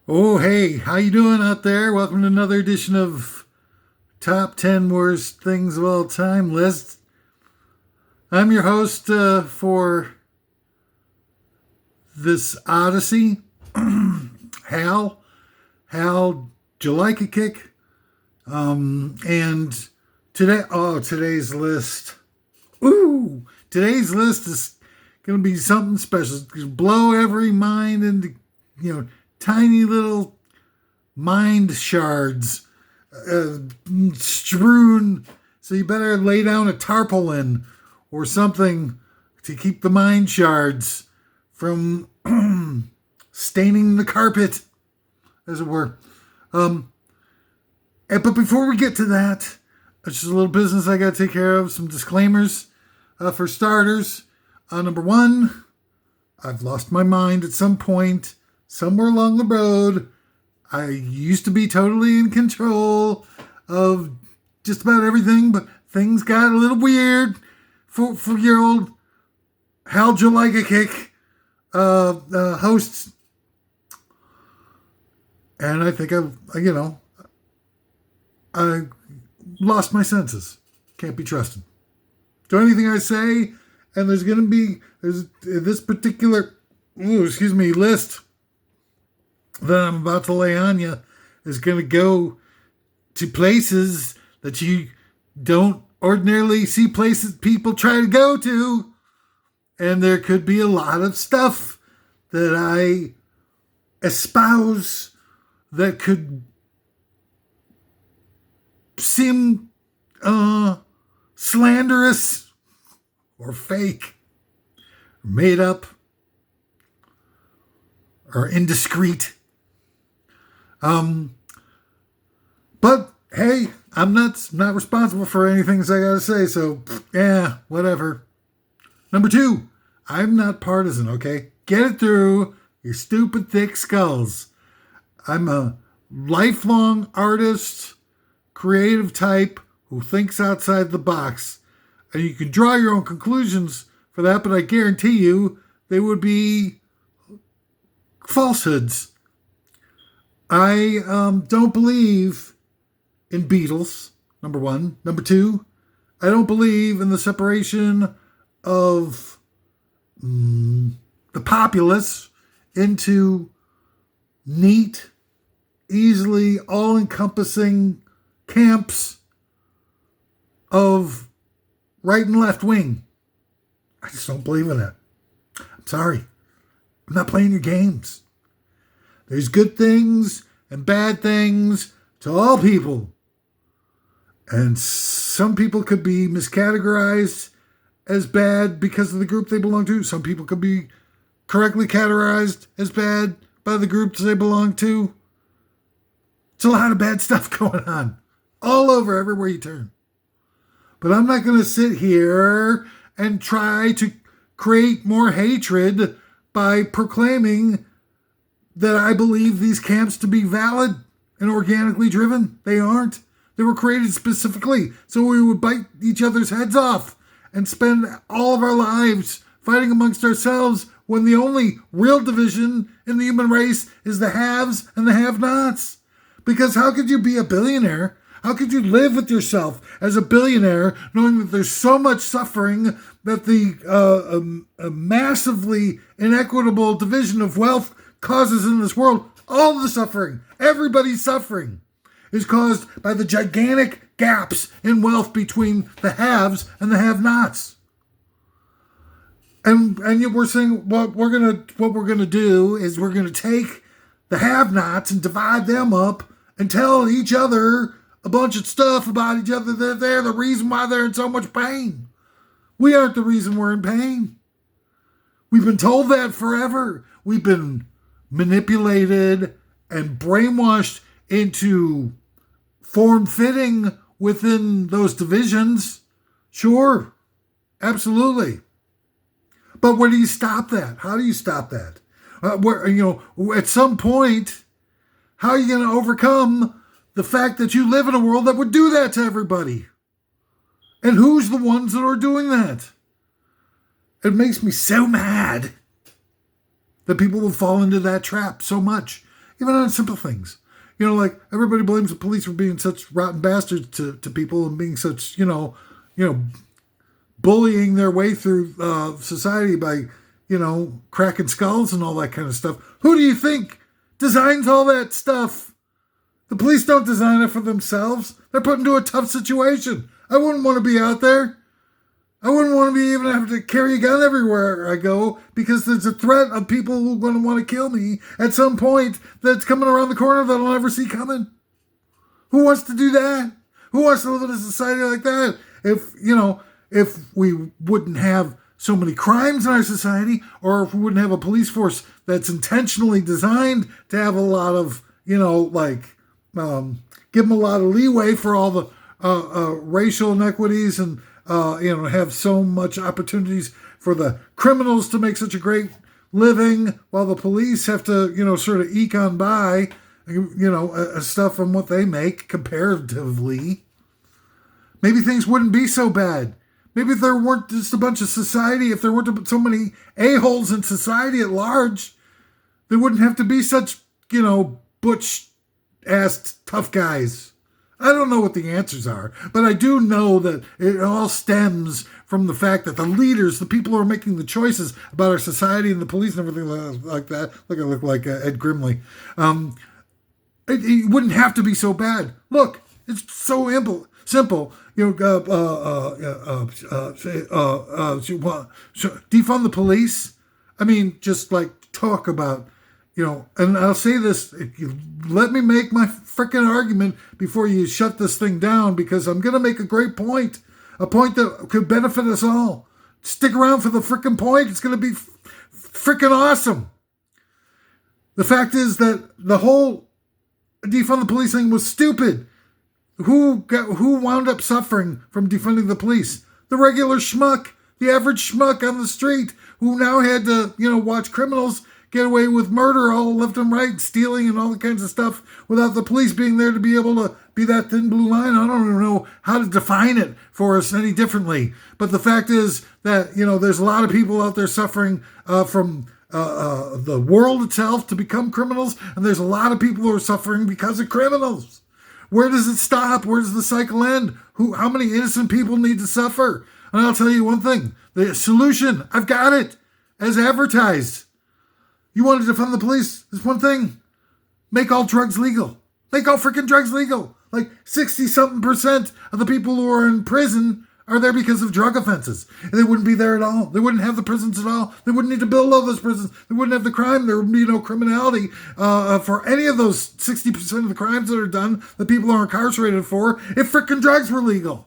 Oh, hey, how you doing out there? Welcome to another edition of Top 10 Worst Things of All Time list. I'm your host for this Odyssey, Hal. Hal, do you like a kick? And today's list. Today's list is going to be something special. It's going to blow every mind into, tiny little mind shards strewn. So you better lay down a tarpaulin or something to keep the mind shards from staining the carpet, as it were. But before we get to that, it's just a little business I got to take care of. Some disclaimers. For starters, number one, I've lost my mind at some point. Somewhere along the road, I used to be totally in control of just about everything, but things got a little weird for your old Hal Jalika Kick hosts. And I think I lost my senses. Can't be trusted. Do anything I say, and there's this particular list that I'm about to lay on you is going to go to places that you don't ordinarily see places people try to go to. And there could be a lot of stuff that I espouse that could seem slanderous or fake, or made up, or indiscreet. But hey, I'm not responsible for anything I gotta say, so yeah, whatever. Number two, I'm not partisan, okay? Get it through your stupid thick skulls. I'm a lifelong artist, creative type who thinks outside the box. And you can draw your own conclusions for that, but I guarantee you they would be falsehoods. I don't believe in Beatles, number one. Number two, I don't believe in the separation of the populace into neat, easily all-encompassing camps of right and left wing. I just don't believe in it. I'm sorry. I'm not playing your games. There's good things and bad things to all people. And some people could be miscategorized as bad because of the group they belong to. Some people could be correctly categorized as bad by the groups they belong to. It's a lot of bad stuff going on all over, everywhere you turn. But I'm not going to sit here and try to create more hatred by proclaiming that I believe these camps to be valid and organically driven. They aren't. They were created specifically so we would bite each other's heads off and spend all of our lives fighting amongst ourselves when the only real division in the human race is the haves and the have-nots. Because how could you be a billionaire? How could you live with yourself as a billionaire knowing that there's so much suffering that the massively inequitable division of wealth causes in this world? All the suffering, everybody's suffering, is caused by the gigantic gaps in wealth between the haves and the have-nots. And yet we're saying what we're gonna do is we're gonna take the have-nots and divide them up and tell each other a bunch of stuff about each other. They're the reason why they're in so much pain. We aren't the reason we're in pain. We've been told that forever. We've been manipulated and brainwashed into form-fitting within those divisions. Sure, absolutely. But where do you stop that? How do you stop that? At some point, how are you going to overcome the fact that you live in a world that would do that to everybody? And who's the ones that are doing that? It makes me so mad that people will fall into that trap so much. even on simple things. Like everybody blames the police for being such rotten bastards to people and being such, bullying their way through society by, cracking skulls and all that kind of stuff. Who do you think designs all that stuff? The police don't design it for themselves. They're put into a tough situation. I wouldn't want to be out there. I wouldn't want to be even have to carry a gun everywhere I go because there's a threat of people who are going to want to kill me at some point that's coming around the corner that I'll never see coming. Who wants to do that? Who wants to live in a society like that? If we wouldn't have so many crimes in our society, or if we wouldn't have a police force that's intentionally designed to have a lot of, give them a lot of leeway for all the racial inequities and have so much opportunities for the criminals to make such a great living while the police have to, sort of eke on by, stuff from what they make comparatively. Maybe things wouldn't be so bad. Maybe if there weren't just a bunch of society, if there weren't so many a-holes in society at large, there wouldn't have to be such, butch-ass tough guys. I don't know what the answers are, but I do know that it all stems from the fact that the leaders, the people who are making the choices about our society and the police and everything like that, I look like Ed Grimley, it wouldn't have to be so bad. Look, it's so simple. Defund the police. I mean, just like talk about, and I'll say this, let me make my freaking argument before you shut this thing down, because I'm going to make a great point, a point that could benefit us all. Stick around for the freaking point. It's going to be freaking awesome. The fact is that the whole defund the police thing was stupid. Who wound up suffering from defunding the police? The regular schmuck, the average schmuck on the street who now had to, watch criminals get away with murder all left and right, stealing and all the kinds of stuff without the police being there to be able to be that thin blue line. I don't even know how to define it for us any differently. But the fact is that, there's a lot of people out there suffering from the world itself to become criminals. And there's a lot of people who are suffering because of criminals. Where does it stop? Where does the cycle end? How many innocent people need to suffer? And I'll tell you one thing. The solution, I've got it, as advertised. You want to defund the police? There's one thing. Make all drugs legal. Make all freaking drugs legal. Like 60-something% of the people who are in prison are there because of drug offenses. And they wouldn't be there at all. They wouldn't have the prisons at all. They wouldn't need to build all those prisons. They wouldn't have the crime. There would be no criminality for any of those 60% of the crimes that are done that people are incarcerated for if freaking drugs were legal.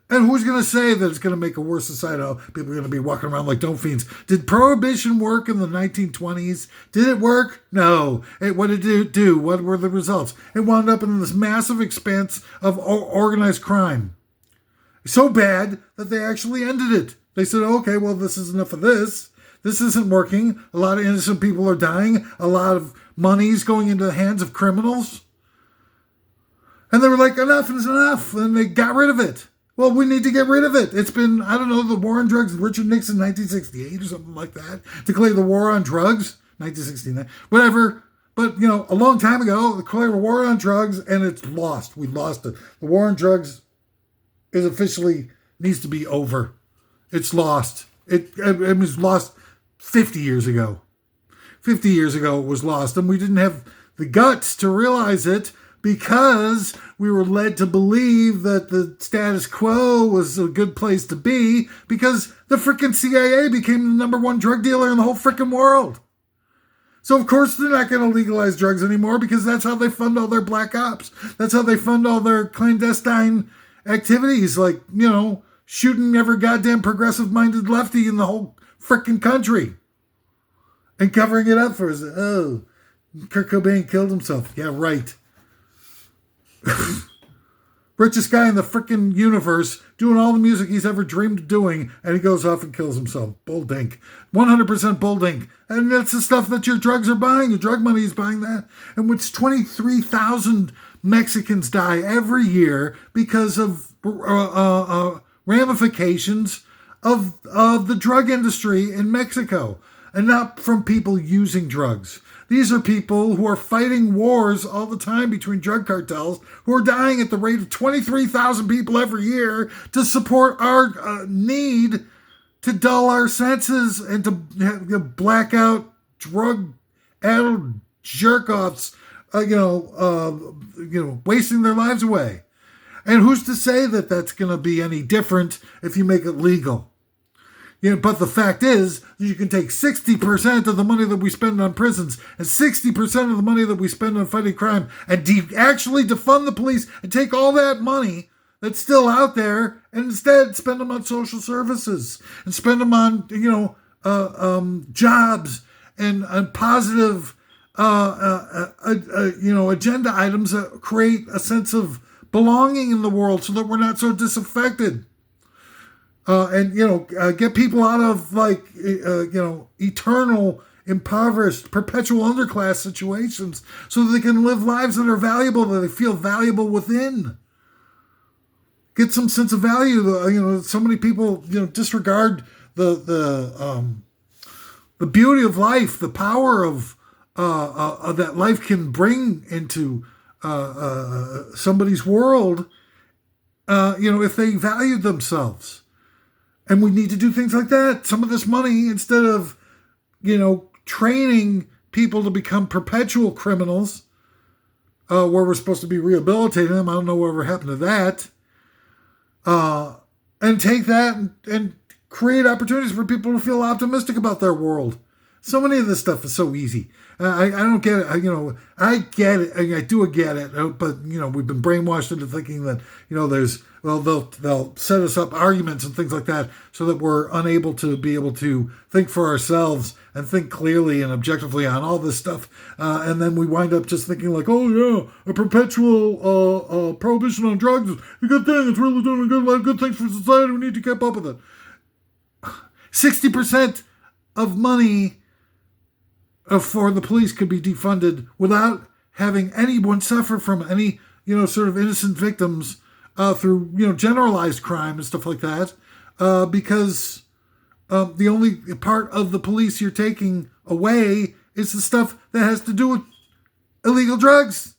And who's going to say that it's going to make a worse society? People are going to be walking around like dope fiends. Did prohibition work in the 1920s? Did it work? No. What did it do? What were the results? It wound up in this massive expanse of organized crime. So bad that they actually ended it. They said, okay, well, this is enough of this. This isn't working. A lot of innocent people are dying. A lot of money's going into the hands of criminals. And they were like, enough is enough. And they got rid of it. Well, we need to get rid of it. It's been, the war on drugs, Richard Nixon, 1968 or something like that. Declared the war on drugs, 1969, whatever. But, a long time ago, declared a war on drugs, and it's lost. We lost it. The war on drugs is officially needs to be over. It's lost. It was lost 50 years ago. 50 years ago it was lost, and we didn't have the guts to realize it because we were led to believe that the status quo was a good place to be because the freaking CIA became the number one drug dealer in the whole freaking world. So, of course, they're not going to legalize drugs anymore because that's how they fund all their black ops. That's how they fund all their clandestine activities, like, shooting every goddamn progressive-minded lefty in the whole freaking country and covering it up for us. Oh, Kurt Cobain killed himself. Yeah, right. Richest guy in the freaking universe, doing all the music he's ever dreamed of doing, and he goes off and kills himself. Bull dink. 100% bull dink. And that's the stuff that your drugs are buying. Your drug money is buying that. And which 23,000 Mexicans die every year because of ramifications of the drug industry in Mexico. And not from people using drugs. These are people who are fighting wars all the time between drug cartels, who are dying at the rate of 23,000 people every year to support our need to dull our senses and to black out drug-addled jerk-offs, wasting their lives away. And who's to say that that's going to be any different if you make it legal? But the fact is that you can take 60% of the money that we spend on prisons and 60% of the money that we spend on fighting crime and actually defund the police and take all that money that's still out there and instead spend them on social services and spend them on, jobs and positive, agenda items that create a sense of belonging in the world so that we're not so disaffected. Get people out of eternal, impoverished, perpetual underclass situations so that they can live lives that are valuable, that they feel valuable within. Get some sense of value. So many people, disregard the beauty of life, the power of that life can bring into somebody's world. If they valued themselves. And we need to do things like that. Some of this money, instead of, training people to become perpetual criminals, where we're supposed to be rehabilitating them. I don't know whatever happened to that. And take that and create opportunities for people to feel optimistic about their world. So many of this stuff is so easy. I don't get it. I get it. I do get it. But, we've been brainwashed into thinking that, they'll set us up arguments and things like that so that we're unable to be able to think for ourselves and think clearly and objectively on all this stuff. And then we wind up just thinking like, oh, yeah, a perpetual prohibition on drugs is a good thing. It's really doing a lot of good things for society. We need to keep up with it. 60% of money for the police could be defunded without having anyone suffer from any, sort of innocent victims through, generalized crime and stuff like that, because the only part of the police you're taking away is the stuff that has to do with illegal drugs.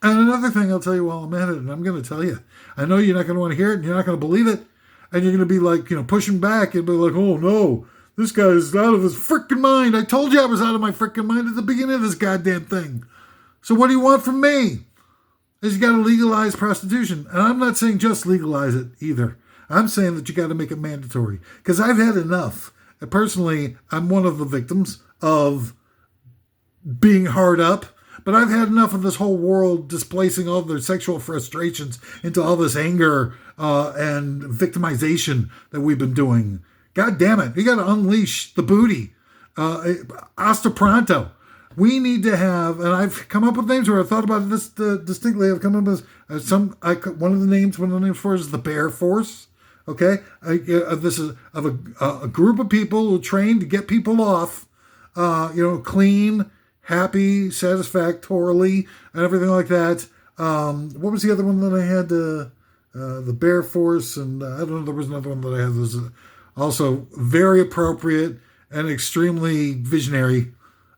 And another thing I'll tell you while I'm at it, and I'm going to tell you, I know you're not going to want to hear it and you're not going to believe it, and you're going to be like, pushing back and be like, oh no, this guy is out of his freaking mind. I told you I was out of my freaking mind at the beginning of this goddamn thing. So what do you want from me? Is you got to legalize prostitution. And I'm not saying just legalize it either. I'm saying that you got to make it mandatory. Because I've had enough. And personally, I'm one of the victims of being hard up. But I've had enough of this whole world displacing all of their sexual frustrations into all this anger and victimization that we've been doing. God damn it. You got to unleash the booty. Hasta pronto. We need to have, and I've come up with names where I thought about this distinctly. I've come up with one of the names for it is the Bear Force. Okay. This is of a group of people who train to get people off, clean, happy, satisfactorily, and everything like that. What was the other one that I had? The Bear Force, and I don't know, there was another one that I had that was also very appropriate and extremely visionary.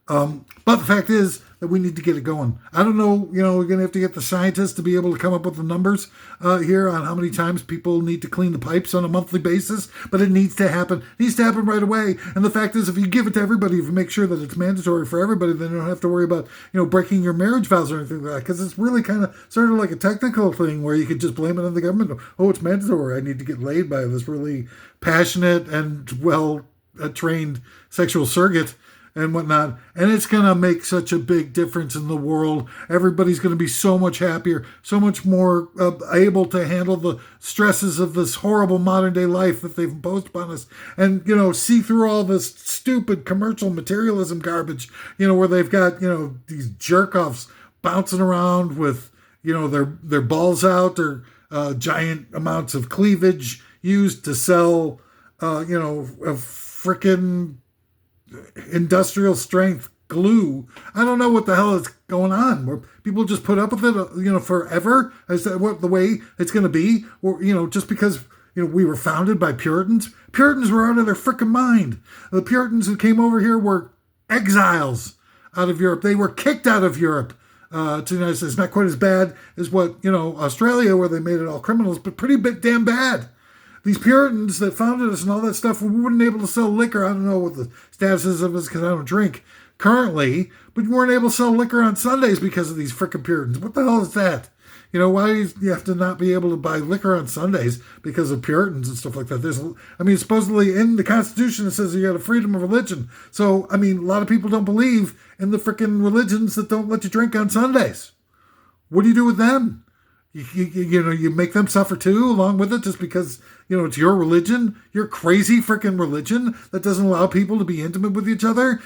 But the fact is that we need to get it going. I don't know, we're going to have to get the scientists to be able to come up with the numbers here on how many times people need to clean the pipes on a monthly basis, but it needs to happen. It needs to happen right away. And the fact is, if you give it to everybody, if you make sure that it's mandatory for everybody, then you don't have to worry about, breaking your marriage vows or anything like that, because it's really kind of sort of like a technical thing where you could just blame it on the government. Oh, it's mandatory. I need to get laid by this really passionate and well-trained sexual surrogate and whatnot, and it's going to make such a big difference in the world. Everybody's going to be so much happier, so much more able to handle the stresses of this horrible modern day life that they've imposed upon us, and see through all this stupid commercial materialism garbage, where they've got these jerk-offs bouncing around with their balls out, or giant amounts of cleavage used to sell a frickin' industrial strength glue. I don't know what the hell is going on, where people just put up with it, forever. Is that what the way it's going to be? Or, just because, we were founded by Puritans. Puritans were out of their freaking mind. The Puritans who came over here were exiles. out of Europe. They were kicked out of Europe to the United States. Not quite as bad as what, Australia, where they made it all criminals, but pretty damn bad. These Puritans that founded us and all that stuff, we weren't able to sell liquor. I don't know what the status is of this because I don't drink currently, but we weren't able to sell liquor on Sundays because of these frickin' Puritans. What the hell is that? Why do you have to not be able to buy liquor on Sundays because of Puritans and stuff like that? Supposedly in the Constitution it says you got a freedom of religion. So, a lot of people don't believe in the frickin' religions that don't let you drink on Sundays. What do you do with them? You make them suffer too, along with it, just because, it's your religion, your crazy freaking religion that doesn't allow people to be intimate with each other.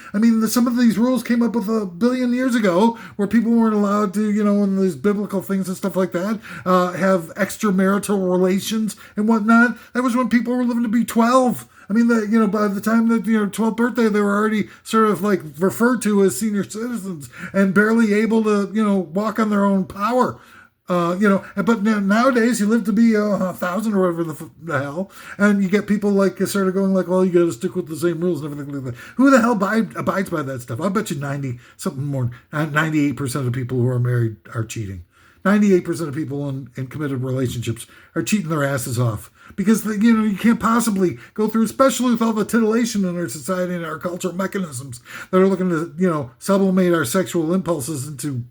Some of these rules came up with 1 billion years ago where people weren't allowed to, in these biblical things and stuff like that, have extramarital relations and whatnot. That was when people were living to be 12. By the time that, 12th birthday, they were already sort of like referred to as senior citizens and barely able to, walk on their own power. But nowadays you live to be 1,000 or whatever the hell, and you get people like sort of going like, well, you got to stick with the same rules and everything like that. Who the hell abides by that stuff? I bet you 98% of people who are married are cheating. 98% of people in committed relationships are cheating their asses off because you can't possibly go through, especially with all the titillation in our society and our cultural mechanisms that are looking to sublimate our sexual impulses into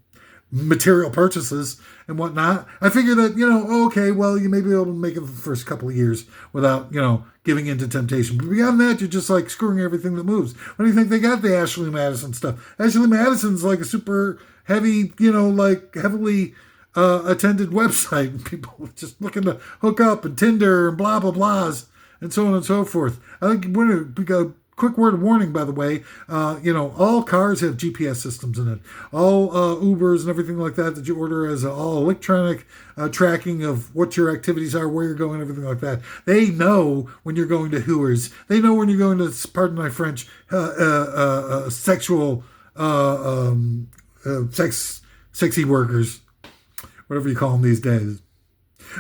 material purchases and whatnot. I figure that, you may be able to make it for the first couple of years without, giving into temptation. But beyond that, you're just like screwing everything that moves. What do you think they got the Ashley Madison stuff? Ashley Madison's like a super heavy, heavily attended website. People just looking to hook up and Tinder and blah, blah, blahs and so on and so forth. I think we got quick word of warning, by the way, all cars have GPS systems in it. All Ubers and everything like that you order as all electronic tracking of what your activities are, where you're going, everything like that. They know when you're going to Hooters. They know when you're going to, pardon my French, sexual, sexy workers, whatever you call them these days.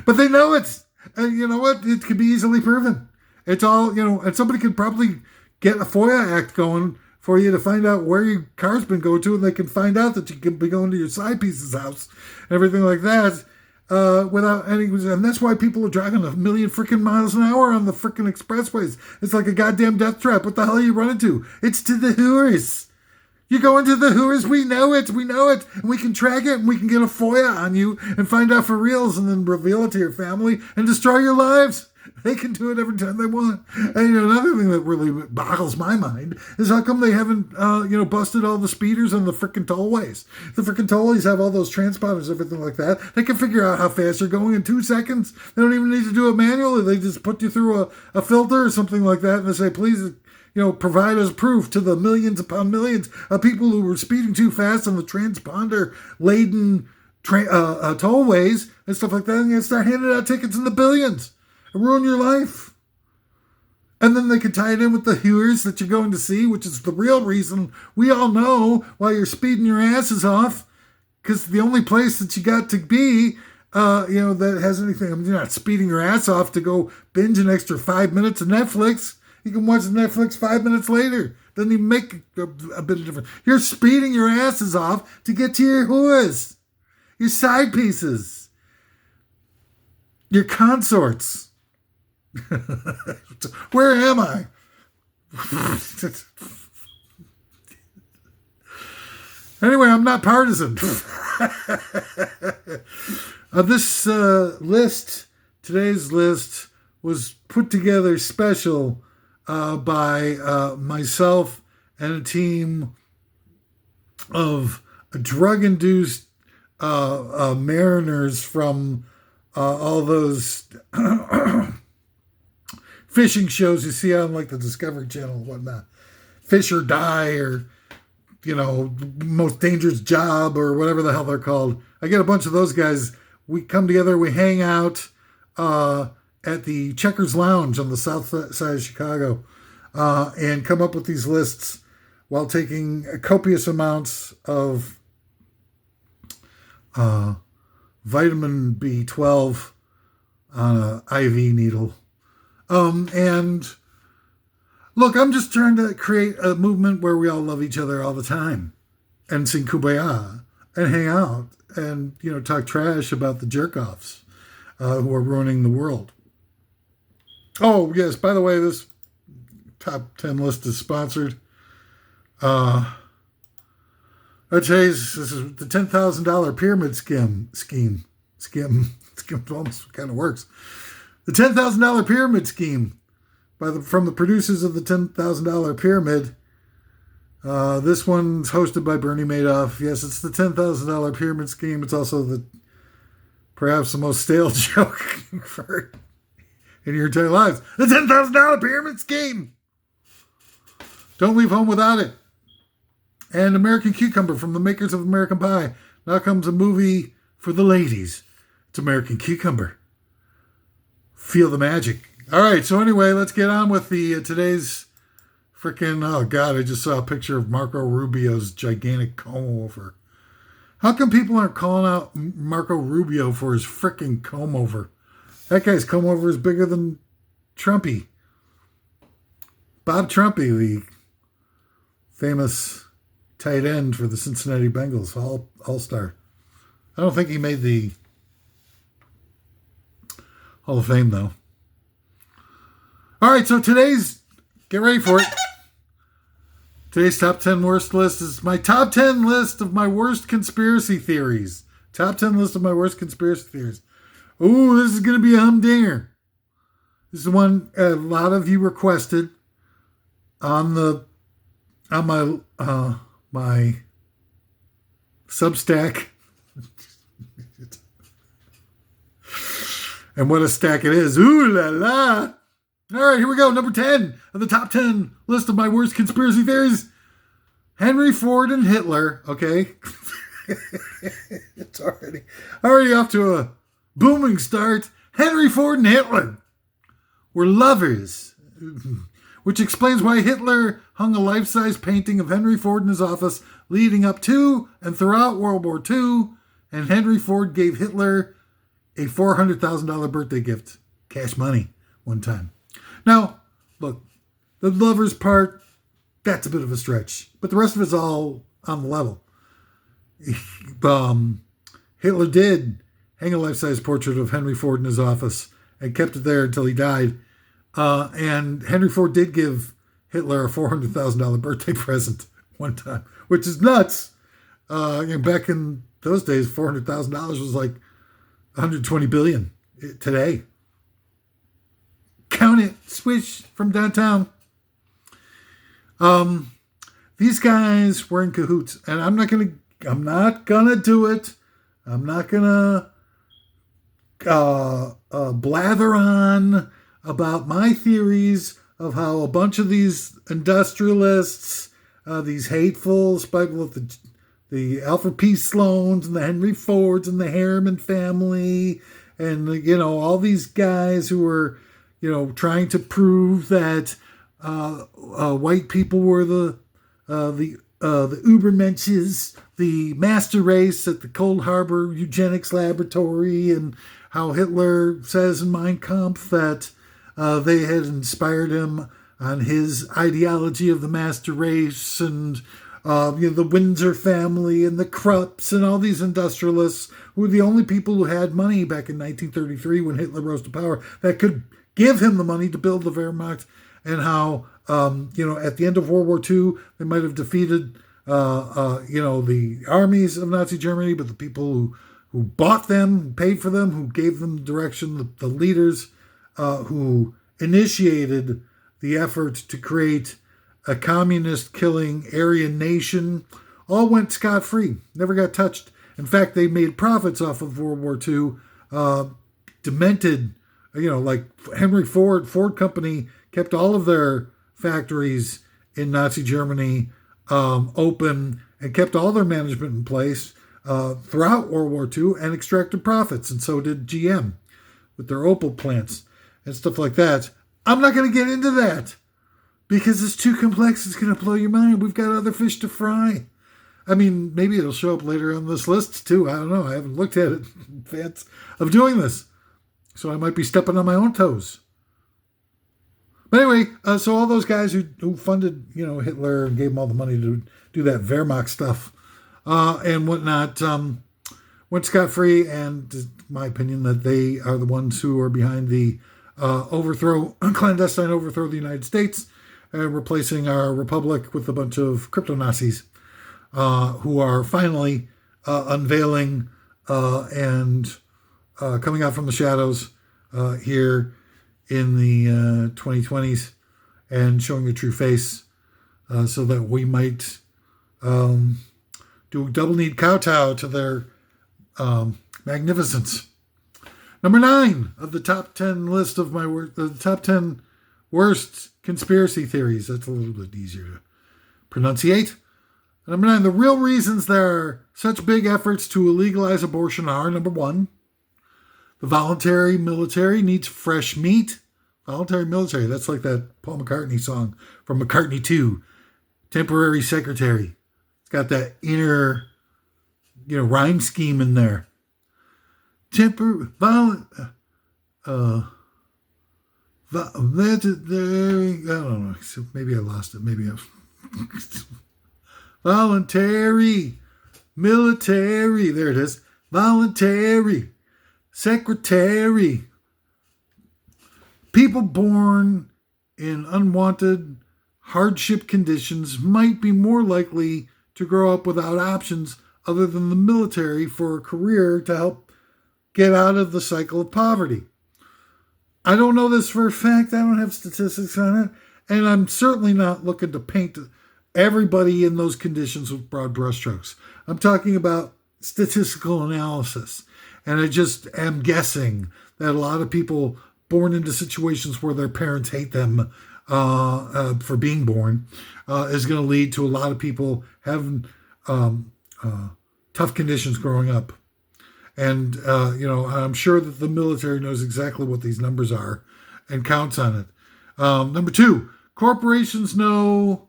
But they know it. And you know what? It can be easily proven. It's all, and somebody could probably get a FOIA act going for you to find out where your car's been going to, and they can find out that you can be going to your side piece's house and everything like that without any. And that's why people are driving 1 million freaking miles an hour on the freaking expressways. It's like a goddamn death trap. What the hell are you running to? It's to the Hooters. You're going to the Hooters. We know it. And we can track it, and we can get a FOIA on you and find out for reals and then reveal it to your family and destroy your lives. They can do it every time they want. And another thing that really boggles my mind is how come they haven't, busted all the speeders on the frickin' tollways. The frickin' tollways have all those transponders, everything like that. They can figure out how fast you're going in 2 seconds. They don't even need to do it manually. They just put you through a filter or something like that, and they say, please, provide us proof to the millions upon millions of people who were speeding too fast on the transponder-laden tollways and stuff like that, and you start handing out tickets in the billions. And ruin your life. And then they can tie it in with the Hooters that you're going to see, which is the real reason we all know why you're speeding your asses off. Because the only place that you got to be, that has anything, you're not speeding your ass off to go binge an extra 5 minutes of Netflix. You can watch Netflix 5 minutes later. Doesn't even make a bit of difference. You're speeding your asses off to get to your Hooters, your side pieces, your consorts. Where am I? Anyway, I'm not partisan. This list, today's list, was put together special by myself and a team of drug-induced mariners from all those fishing shows you see on like the Discovery Channel and whatnot. Fish or Die, or, Most Dangerous Job, or whatever the hell they're called. I get a bunch of those guys. We come together, we hang out at the Checkers Lounge on the south side of Chicago and come up with these lists while taking copious amounts of vitamin B12 on an IV needle. And look, I'm just trying to create a movement where we all love each other all the time. and sing Kumbaya and hang out and, talk trash about the jerk-offs who are ruining the world. Oh, yes, by the way, this top 10 list is sponsored. This is the $10,000 pyramid scheme. Scheme almost kind of works. The $10,000 pyramid scheme from the producers of the $10,000 pyramid. This one's hosted by Bernie Madoff. Yes, it's the $10,000 pyramid scheme. It's also perhaps the most stale joke you've heard in your entire lives. The $10,000 pyramid scheme. Don't leave home without it. And American Cucumber from the makers of American Pie. Now comes a movie for the ladies. It's American Cucumber. Feel the magic. All right, so anyway, let's get on with today's freaking, oh God, I just saw a picture of Marco Rubio's gigantic comb over. How come people aren't calling out Marco Rubio for his freaking comb over? That guy's comb over is bigger than Trumpy. Bob Trumpy, the famous tight end for the Cincinnati Bengals, all-star. I don't think he made the Hall of Fame, though. All right, so get ready for it. Today's top 10 worst list is my top 10 list of my worst conspiracy theories. Top 10 list of my worst conspiracy theories. Ooh, this is going to be a humdinger. This is the one a lot of you requested on my Substack. And what a stack it is. Ooh la la. All right, here we go. Number 10 of the top 10 list of my worst conspiracy theories. Henry Ford and Hitler. Okay. It's already off to a booming start. Henry Ford and Hitler were lovers, which explains why Hitler hung a life-size painting of Henry Ford in his office leading up to and throughout World War II, and Henry Ford gave Hitler a $400,000 birthday gift, cash money, one time. Now, look, the lovers part, that's a bit of a stretch, but the rest of it's all on the level. Hitler did hang a life-size portrait of Henry Ford in his office and kept it there until he died. And Henry Ford did give Hitler a $400,000 birthday present one time, which is nuts. Back in those days, $400,000 was like $120 billion today. Count it, swish from downtown. These guys were in cahoots, and I'm not gonna do it. I'm not gonna blather on about my theories of how a bunch of these industrialists, these hateful, spiteful, the Alfred P. Sloans and the Henry Fords and the Harriman family, and all these guys who were trying to prove that white people were the Ubermenches, the master race at the Cold Harbor Eugenics Laboratory, and how Hitler says in Mein Kampf that they had inspired him on his ideology of the master race, and the Windsor family and the Krupps and all these industrialists who were the only people who had money back in 1933 when Hitler rose to power that could give him the money to build the Wehrmacht, and how at the end of World War II they might have defeated the armies of Nazi Germany, but the people who bought them, paid for them, who gave them direction, the leaders who initiated the effort to create a communist killing Aryan nation, all went scot-free, never got touched. In fact, they made profits off of World War II, demented, like Henry Ford Company kept all of their factories in Nazi Germany open and kept all their management in place throughout World War II and extracted profits. And so did GM with their Opel plants and stuff like that. I'm not going to get into that because it's too complex. It's going to blow your mind. We've got other fish to fry. I mean, maybe it'll show up later on this list too. I don't know. I haven't looked at it in advance of doing this. So I might be stepping on my own toes. But anyway, so all those guys who funded, Hitler and gave him all the money to do that Wehrmacht stuff, and whatnot, went scot-free, and in my opinion that they are the ones who are behind the clandestine overthrow of the United States, replacing our republic with a bunch of crypto-Nazis who are finally unveiling and coming out from the shadows here in the 2020s and showing their true face so that we might do a double-kneed kowtow to their magnificence. Number 9 of the top 10 list of the top 10 worst conspiracy theories. That's a little bit easier to pronunciate. Number 9, the real reasons there are such big efforts to legalize abortion are, number 1, the voluntary military needs fresh meat. Voluntary military, that's like that Paul McCartney song from McCartney 2, Temporary Secretary. It's got that inner, rhyme scheme in there. Legendary, I don't know, maybe I lost it, maybe voluntary military, there it is, voluntary secretary. People born in unwanted hardship conditions might be more likely to grow up without options other than the military for a career to help get out of the cycle of poverty. I don't know this for a fact. I don't have statistics on it. And I'm certainly not looking to paint everybody in those conditions with broad brushstrokes. I'm talking about statistical analysis. And I just am guessing that a lot of people born into situations where their parents hate them for being born is going to lead to a lot of people having tough conditions growing up. And, I'm sure that the military knows exactly what these numbers are and counts on it. Number 2, corporations know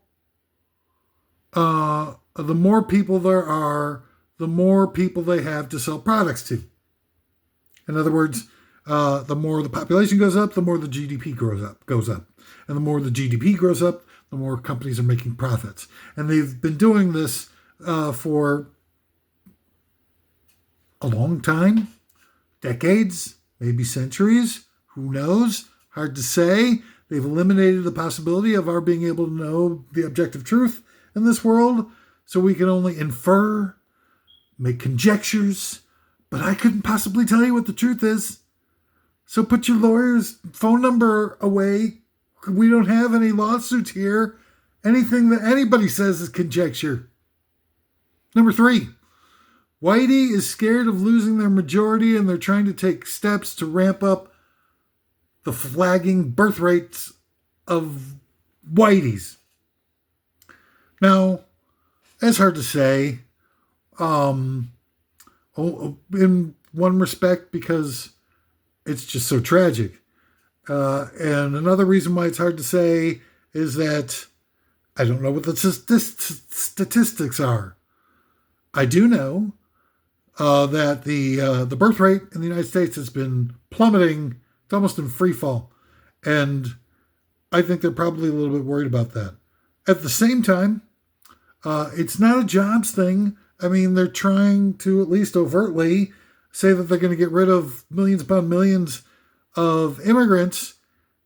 the more people there are, the more people they have to sell products to. In other words, the more the population goes up, the more the GDP goes up. And the more the GDP grows up, the more companies are making profits. And they've been doing this for a long time, decades, maybe centuries, who knows? Hard to say. They've eliminated the possibility of our being able to know the objective truth in this world, so we can only infer, make conjectures, but I couldn't possibly tell you what the truth is. So put your lawyer's phone number away. We don't have any lawsuits here. Anything that anybody says is conjecture. Number 3, Whitey is scared of losing their majority, and they're trying to take steps to ramp up the flagging birth rates of Whiteys. Now, that's hard to say in one respect because it's just so tragic. And another reason why it's hard to say is that I don't know what the statistics are. I do know that the birth rate in the United States has been plummeting. It's almost in free fall. And I think they're probably a little bit worried about that. At the same time, it's not a jobs thing. I mean, they're trying to at least overtly say that they're going to get rid of millions upon millions of immigrants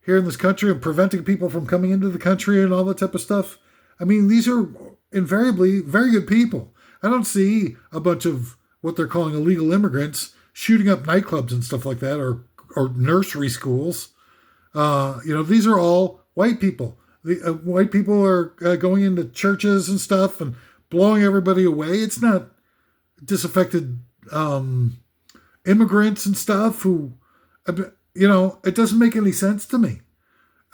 here in this country and preventing people from coming into the country and all that type of stuff. I mean, these are invariably very good people. I don't see a bunch of what they're calling illegal immigrants shooting up nightclubs and stuff like that, or nursery schools. These are all white people. The white people are going into churches and stuff and blowing everybody away. It's not disaffected immigrants and stuff who, it doesn't make any sense to me.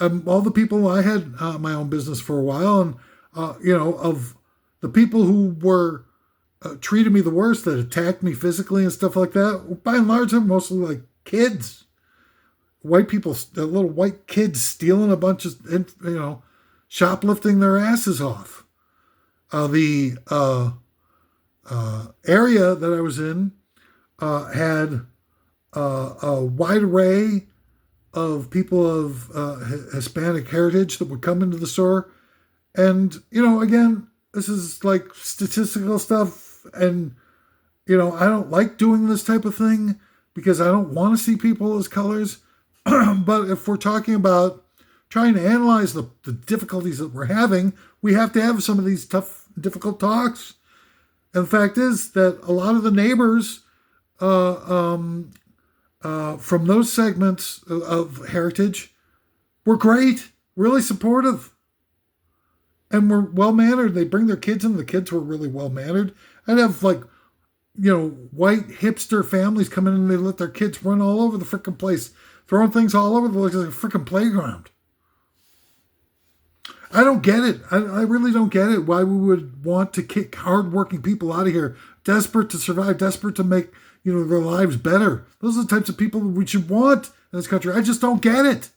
All the people I had my own business for a while, and of the people who were treated me the worst, that attacked me physically and stuff like that, by and large, they're mostly like kids. White people, little white kids stealing a bunch of, shoplifting their asses off. The area that I was in had a wide array of people of Hispanic heritage that would come into the store. And, again, this is like statistical stuff. and I don't like doing this type of thing because I don't want to see people as colors. But if we're talking about trying to analyze the difficulties that we're having, we have to have some of these tough, difficult talks. And the fact is that a lot of the neighbors from those segments of heritage were great, really supportive, and were well-mannered. They bring their kids in. The kids were really well-mannered. I'd have white hipster families come in and they let their kids run all over the freaking place, throwing things all over the place like a freaking playground. I don't get it. I really don't get it. Why we would want to kick hardworking people out of here, desperate to survive, desperate to make their lives better. Those are the types of people we should want in this country. I just don't get it.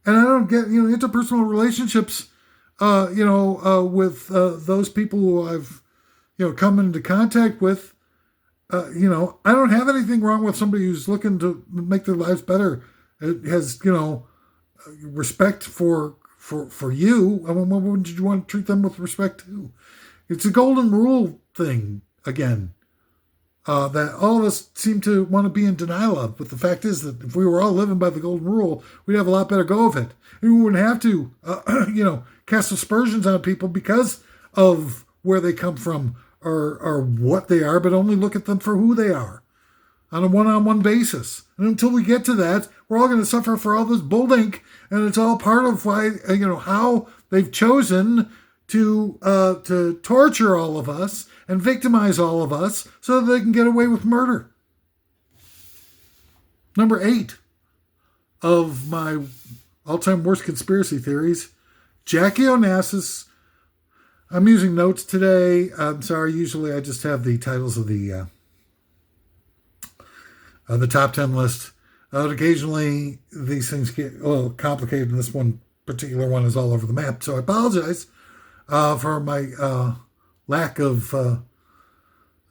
And I don't get interpersonal relationships. With those people who I've come into contact with. I don't have anything wrong with somebody who's looking to make their lives better. It has respect for you. I mean, what would you want to treat them with respect to? It's a golden rule thing again. That all of us seem to want to be in denial of. But the fact is that if we were all living by the golden rule, we'd have a lot better go of it. And we wouldn't have to, cast aspersions on people because of where they come from or what they are, but only look at them for who they are on a one-on-one basis. And until we get to that, we're all going to suffer for all this bullink. And it's all part of why, how they've chosen to torture all of us and victimize all of us so that they can get away with murder. Number 8 of my all-time worst conspiracy theories, Jackie Onassis. I'm using notes today. I'm sorry, usually I just have the titles of the top 10 list. Occasionally these things get a little complicated, and this one particular one is all over the map, so I apologize for my lack of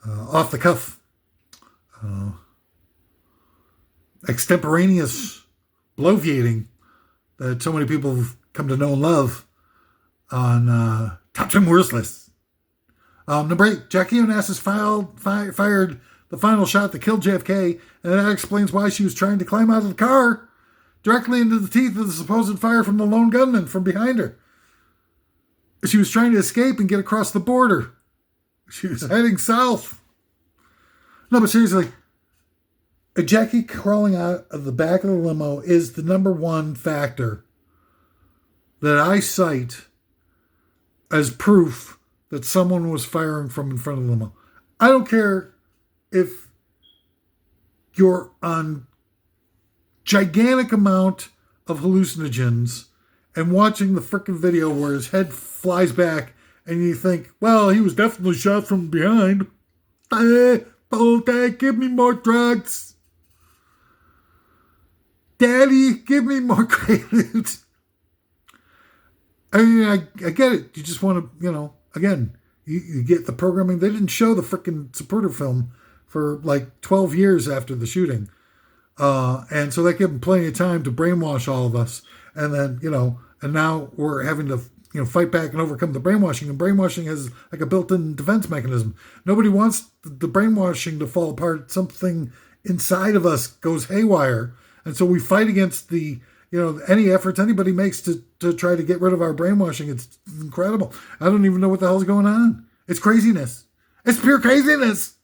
off-the-cuff, extemporaneous bloviating that so many people have come to know and love on top 10 worst lists. Number 8, Jackie Onassis fired the final shot that killed JFK, and that explains why she was trying to climb out of the car directly into the teeth of the supposed fire from the lone gunman from behind her. She was trying to escape and get across the border. She was heading south. No, but seriously, Jackie crawling out of the back of the limo is the number one factor that I cite as proof that someone was firing from in front of the limo. I don't care if you're on gigantic amount of hallucinogens and watching the frickin' video where his head flies back and you think, well, he was definitely shot from behind. Give me more drugs. Daddy, give me more Quaaludes. I mean, I get it. You just want to, again, you get the programming. They didn't show the frickin' supporter film for like 12 years after the shooting. And so that gave them plenty of time to brainwash all of us. And then, and now we're having to, fight back and overcome the brainwashing. And brainwashing has like a built-in defense mechanism. Nobody wants the brainwashing to fall apart. Something inside of us goes haywire. And so we fight against the, any efforts anybody makes to try to get rid of our brainwashing. It's incredible. I don't even know what the hell's going on. It's craziness. It's pure craziness.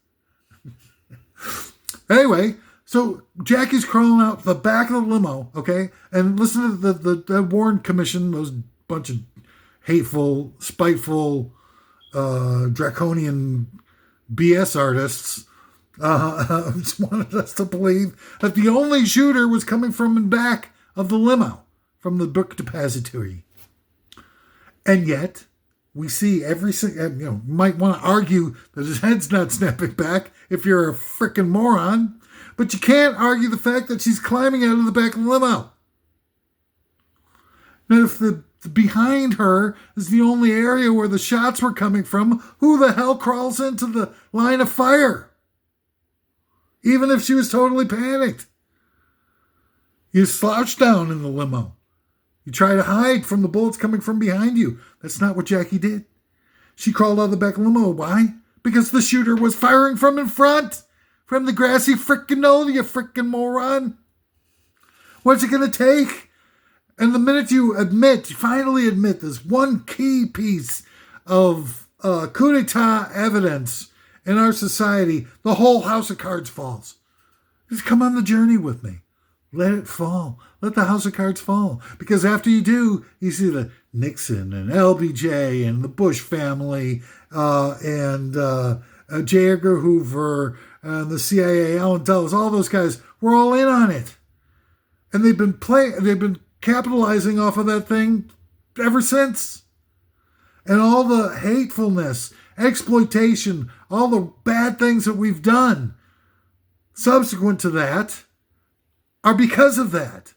Anyway, so Jackie's crawling out the back of the limo, okay? And listen to the Warren Commission, those bunch of hateful, spiteful, draconian BS artists just wanted us to believe that the only shooter was coming from in back of the limo, from the book depository. And yet, we see every single, you might want to argue that his head's not snapping back if you're a freaking moron, but you can't argue the fact that she's climbing out of the back of the limo. Now, if the behind her is the only area where the shots were coming from, who the hell crawls into the line of fire? Even if she was totally panicked. You slouch down in the limo. You try to hide from the bullets coming from behind you. That's not what Jackie did. She crawled out of the back of the limo. Why? because the shooter was firing from in front, from the grassy frickin' knoll, you frickin' moron. What's it going to take? And the minute you finally admit this one key piece of coup d'etat evidence in our society, the whole house of cards falls. Just come on the journey with me. Let it fall. Let the house of cards fall. Because after you do, you see the Nixon and LBJ and the Bush family and J. Edgar Hoover and the CIA, Allen Dulles, all those guys, we're all in on it. And they've been capitalizing off of that thing ever since. And all the hatefulness, exploitation, all the bad things that we've done subsequent to that are because of that.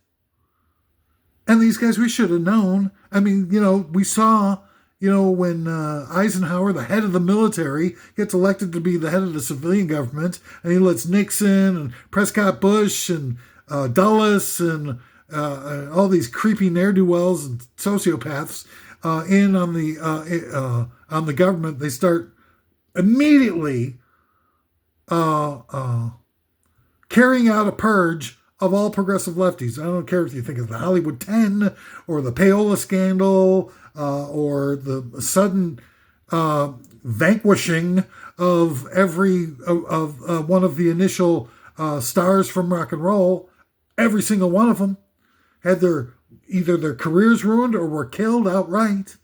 And these guys, we should have known. I mean, we saw, when Eisenhower, the head of the military, gets elected to be the head of the civilian government, and he lets Nixon and Prescott Bush and Dulles and all these creepy ne'er-do-wells and sociopaths in on the government. They start immediately carrying out a purge of all progressive lefties. I don't care if you think of the Hollywood 10 or the payola scandal or the sudden vanquishing of every one of the initial stars from rock and roll. Every single one of them had either their careers ruined or were killed outright.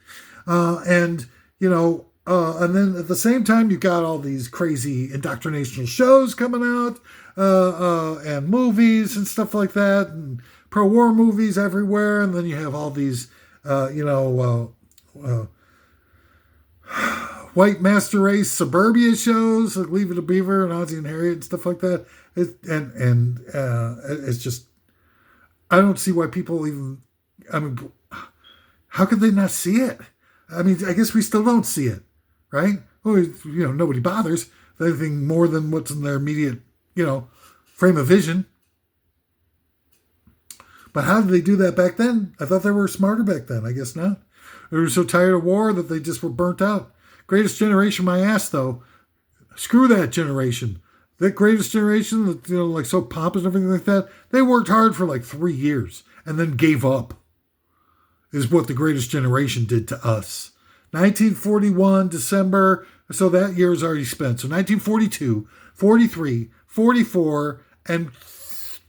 And then at the same time, you got all these crazy indoctrinational shows coming out, and movies and stuff like that, and pro-war movies everywhere. And then you have all these, white master race suburbia shows like Leave It to Beaver and Ozzie and Harriet and stuff like that. It's just, I don't see why people even, how could they not see it? I mean, I guess we still don't see it, right? Well, nobody bothers with anything more than what's in their immediate, frame of vision. But how did they do that back then? I thought they were smarter back then. I guess not. They were so tired of war that they just were burnt out. Greatest generation, my ass, though. Screw that generation. That greatest generation, that, like so pompous and everything like that, they worked hard for like 3 years and then gave up, is what the greatest generation did to us. 1941, December, so that year is already spent. So 1942, 43, 44, and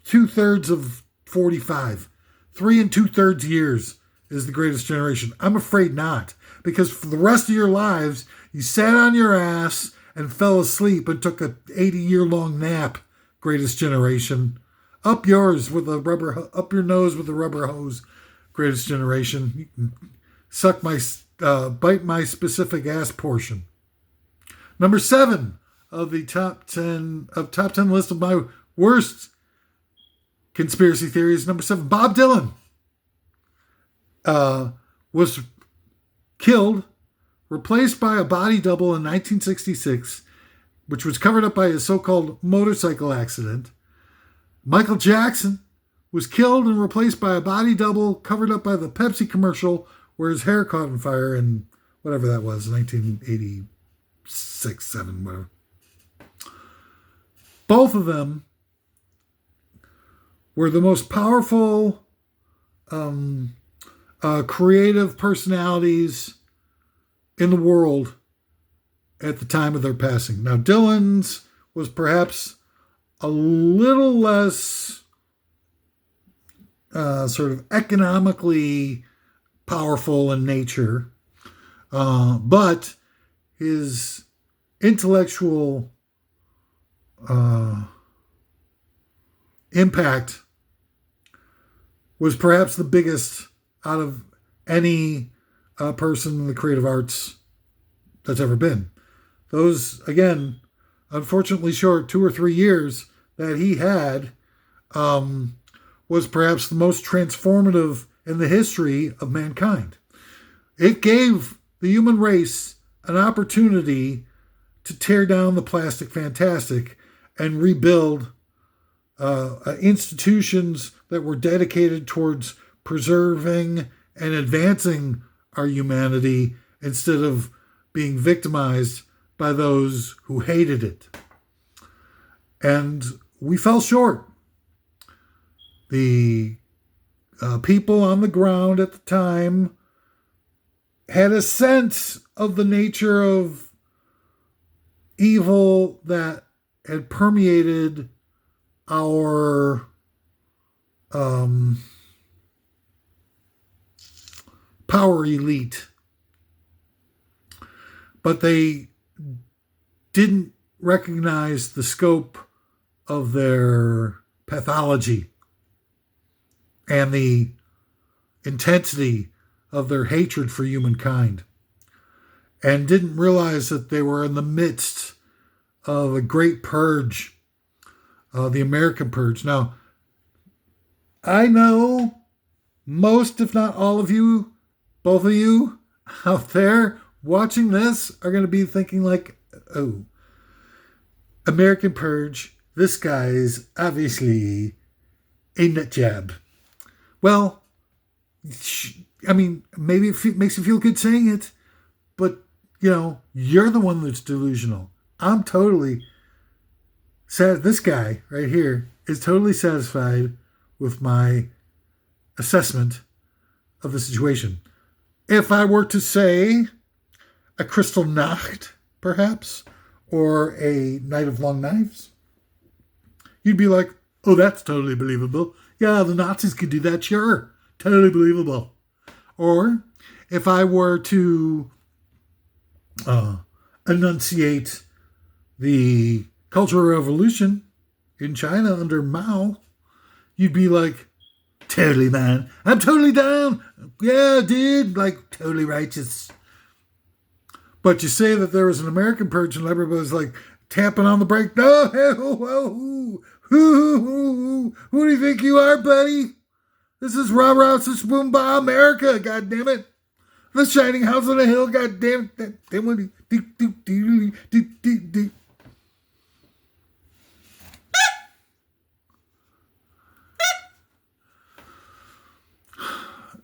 2/3 of 45. 3 2/3 years is the greatest generation. I'm afraid not, because for the rest of your lives, you sat on your ass and fell asleep and took a 80-year-long nap, greatest generation. Up yours with a rubber, up your nose with a rubber hose, greatest generation. You can suck bite my specific ass portion. Number 7 of the top 10 list of my worst conspiracy theories. Number 7, Bob Dylan was killed, replaced by a body double in 1966, which was covered up by his so-called motorcycle accident. Michael Jackson was killed and replaced by a body double covered up by the Pepsi commercial where his hair caught on fire in whatever that was, 1986, 7, whatever. Both of them were the most powerful, creative personalities in the world at the time of their passing. Now, Dylan's was perhaps a little less sort of economically powerful in nature, but his intellectual impact was perhaps the biggest out of any person in the creative arts that's ever been. Those, again, unfortunately short 2 or 3 years that he had was perhaps the most transformative in the history of mankind. It gave the human race an opportunity to tear down the plastic fantastic and rebuild institutions that were dedicated towards preserving and advancing our humanity instead of being victimized by those who hated it. And we fell short. The people on the ground at the time had a sense of the nature of evil that had permeated our power elite. But they didn't recognize the scope of their pathology and the intensity of their hatred for humankind, and didn't realize that they were in the midst of a great purge, the American purge. Now, I know most, if not all of you, both of you out there watching this are going to be thinking like, oh, American purge, this guy's obviously a nut job. Well, I mean, maybe it makes you feel good saying it, but, you're the one that's delusional. I'm totally sad. This guy right here is totally satisfied with my assessment of the situation. If I were to say a crystal Nacht, perhaps, or a night of long knives, you'd be like, oh, that's totally believable. Yeah, the Nazis could do that, sure. Totally believable. Or if I were to enunciate the Cultural Revolution in China under Mao, you'd be like, totally, man. I'm totally down. Yeah, dude. Like, totally righteous. But you say that there was an American purge and everybody's like tapping on the brake. No, who do you think you are, buddy? This is Rah Rah Spoomba America, goddammit. The shining house on the hill, goddammit.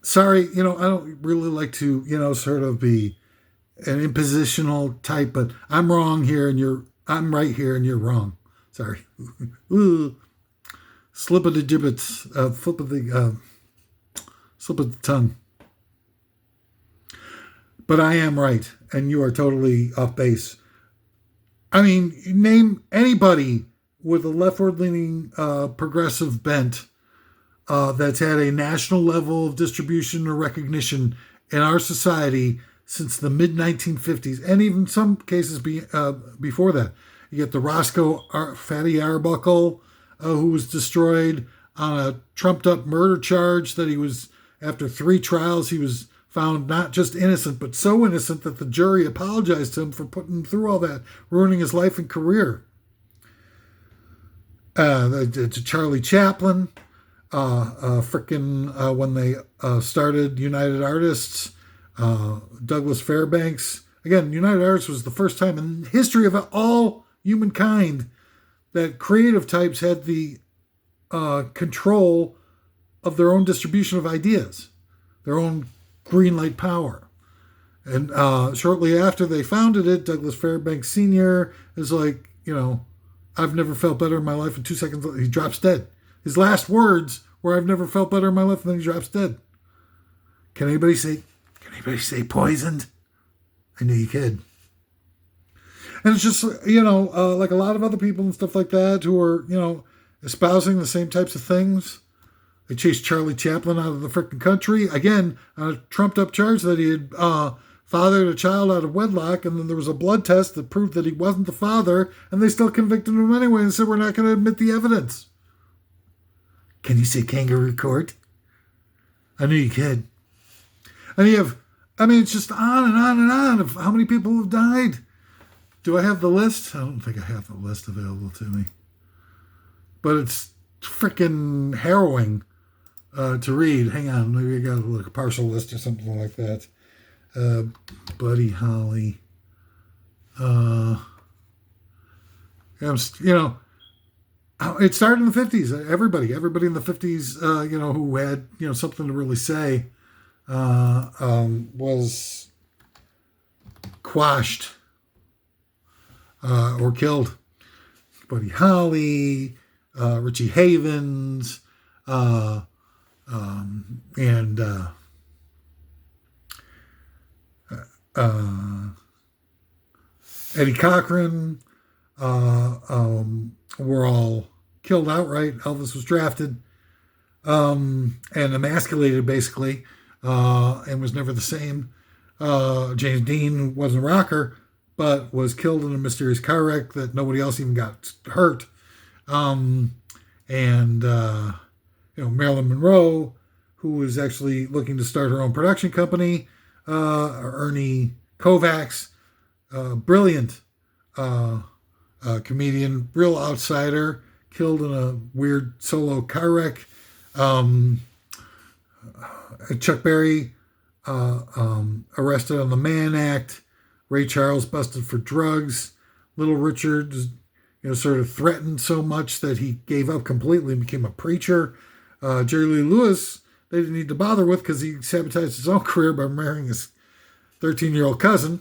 Sorry, I don't really like to, sort of be an impositional type, but I'm wrong here and I'm right here and you're wrong. Sorry. Ooh. Slip of the gibbets, slip of the tongue. But I am right, and you are totally off base. I mean, name anybody with a leftward-leaning progressive bent that's had a national level of distribution or recognition in our society since the mid-1950s, and even some cases before that. You get the Roscoe Fatty Arbuckle, who was destroyed on a trumped-up murder charge that he was, after 3 trials, he was found not just innocent, but so innocent that the jury apologized to him for putting him through all that, ruining his life and career. To Charlie Chaplin, when they started United Artists, Douglas Fairbanks. Again, United Artists was the first time in the history of all humankind that creative types had the control of their own distribution of ideas, their own green light power. And shortly after they founded it, Douglas Fairbanks Sr. is like, I've never felt better in my life, and 2 seconds later, he drops dead. His last words were, I've never felt better in my life, and then he drops dead. Can anybody say poisoned? I knew you could. And it's just, like a lot of other people and stuff like that who are, espousing the same types of things. They chased Charlie Chaplin out of the frickin' country, again, on a trumped-up charge that he had fathered a child out of wedlock, and then there was a blood test that proved that he wasn't the father, and they still convicted him anyway and said, we're not going to admit the evidence. Can you say kangaroo court? I knew you could. And it's just on and on and on of how many people have died. Do I have the list? I don't think I have the list available to me. But it's freaking harrowing to read. Hang on, maybe I got a partial list or something like that. Buddy Holly. It started in the 50s. Everybody in the 50s, who had, something to really say, was quashed. or killed. Buddy Holly, Richie Havens, and Eddie Cochran were all killed outright. Elvis was drafted and emasculated, basically, and was never the same. James Dean wasn't a rocker, but was killed in a mysterious car wreck that nobody else even got hurt. Marilyn Monroe, who was actually looking to start her own production company, Ernie Kovacs, brilliant comedian, real outsider, killed in a weird solo car wreck. Chuck Berry, arrested on the Mann Act. Ray Charles busted for drugs. Little Richard, sort of threatened so much that he gave up completely and became a preacher. Jerry Lee Lewis, they didn't need to bother with because he sabotaged his own career by marrying his 13-year-old cousin,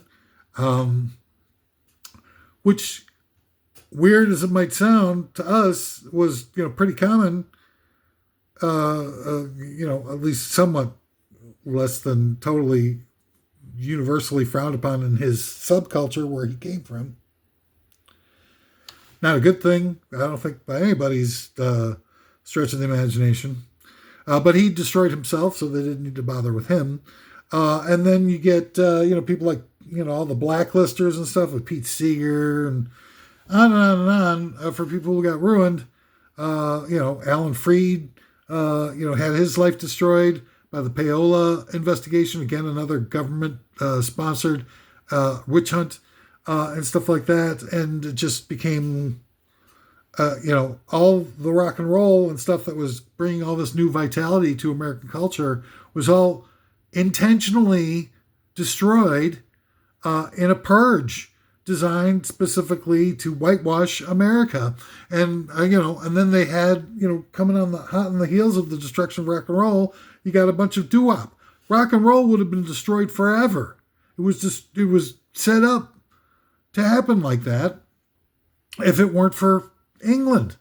which, weird as it might sound to us, was pretty common. At least somewhat less than totally universally frowned upon in his subculture where he came from. Not a good thing, I don't think, by anybody's stretch of the imagination. But he destroyed himself, so they didn't need to bother with him. And then you get, people like, all the blacklisters and stuff with Pete Seeger and on and on and on for people who got ruined. Alan Freed, had his life destroyed by the Paola investigation. Again, another government-sponsored witch hunt and stuff like that. And it just became, all the rock and roll and stuff that was bringing all this new vitality to American culture was all intentionally destroyed in a purge designed specifically to whitewash America. And, and then they had, coming on the heels of the destruction of rock and roll, you got a bunch of doo-wop. Rock and roll would have been destroyed forever. It was set up to happen like that if it weren't for England.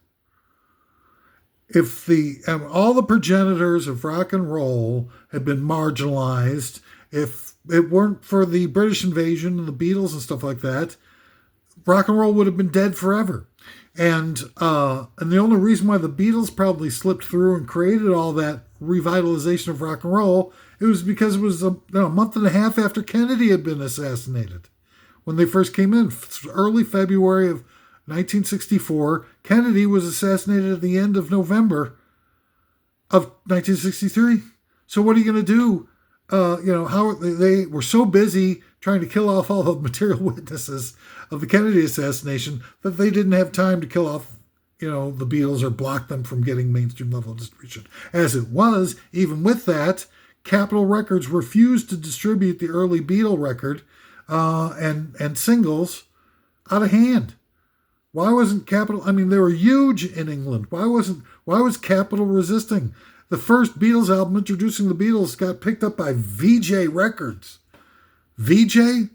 If all the progenitors of rock and roll had been marginalized, if it weren't for the British invasion and the Beatles and stuff like that, rock and roll would have been dead forever. And the only reason why the Beatles probably slipped through and created all that revitalization of rock and roll, it was because it was a month and a half after Kennedy had been assassinated. When they first came in, early February of 1964, Kennedy was assassinated at the end of November of 1963. So what are you going to do? How they were so busy trying to kill off all the material witnesses of the Kennedy assassination that they didn't have time to kill off, the Beatles or block them from getting mainstream level distribution. As it was, even with that, Capitol Records refused to distribute the early Beatle record and singles out of hand. Why wasn't Capitol? I mean, they were huge in England. Why was Capitol resisting? The first Beatles album introducing the Beatles got picked up by VJ Records. VJ?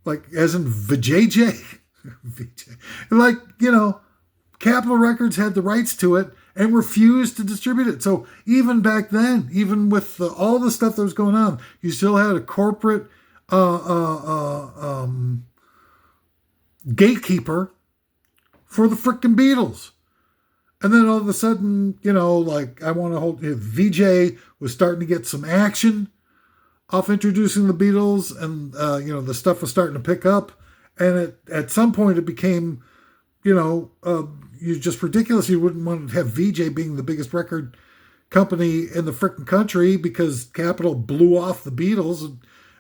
Like, as in VJJ? VJ. Like, Capitol Records had the rights to it and refused to distribute it. So even back then, even with all the stuff that was going on, you still had a corporate gatekeeper for the frickin' Beatles. And then all of a sudden, I want to hold... VJ was starting to get some action off introducing the Beatles, and, the stuff was starting to pick up. And at some point it became, just ridiculous. You wouldn't want to have VJ being the biggest record company in the frickin' country because Capitol blew off the Beatles. And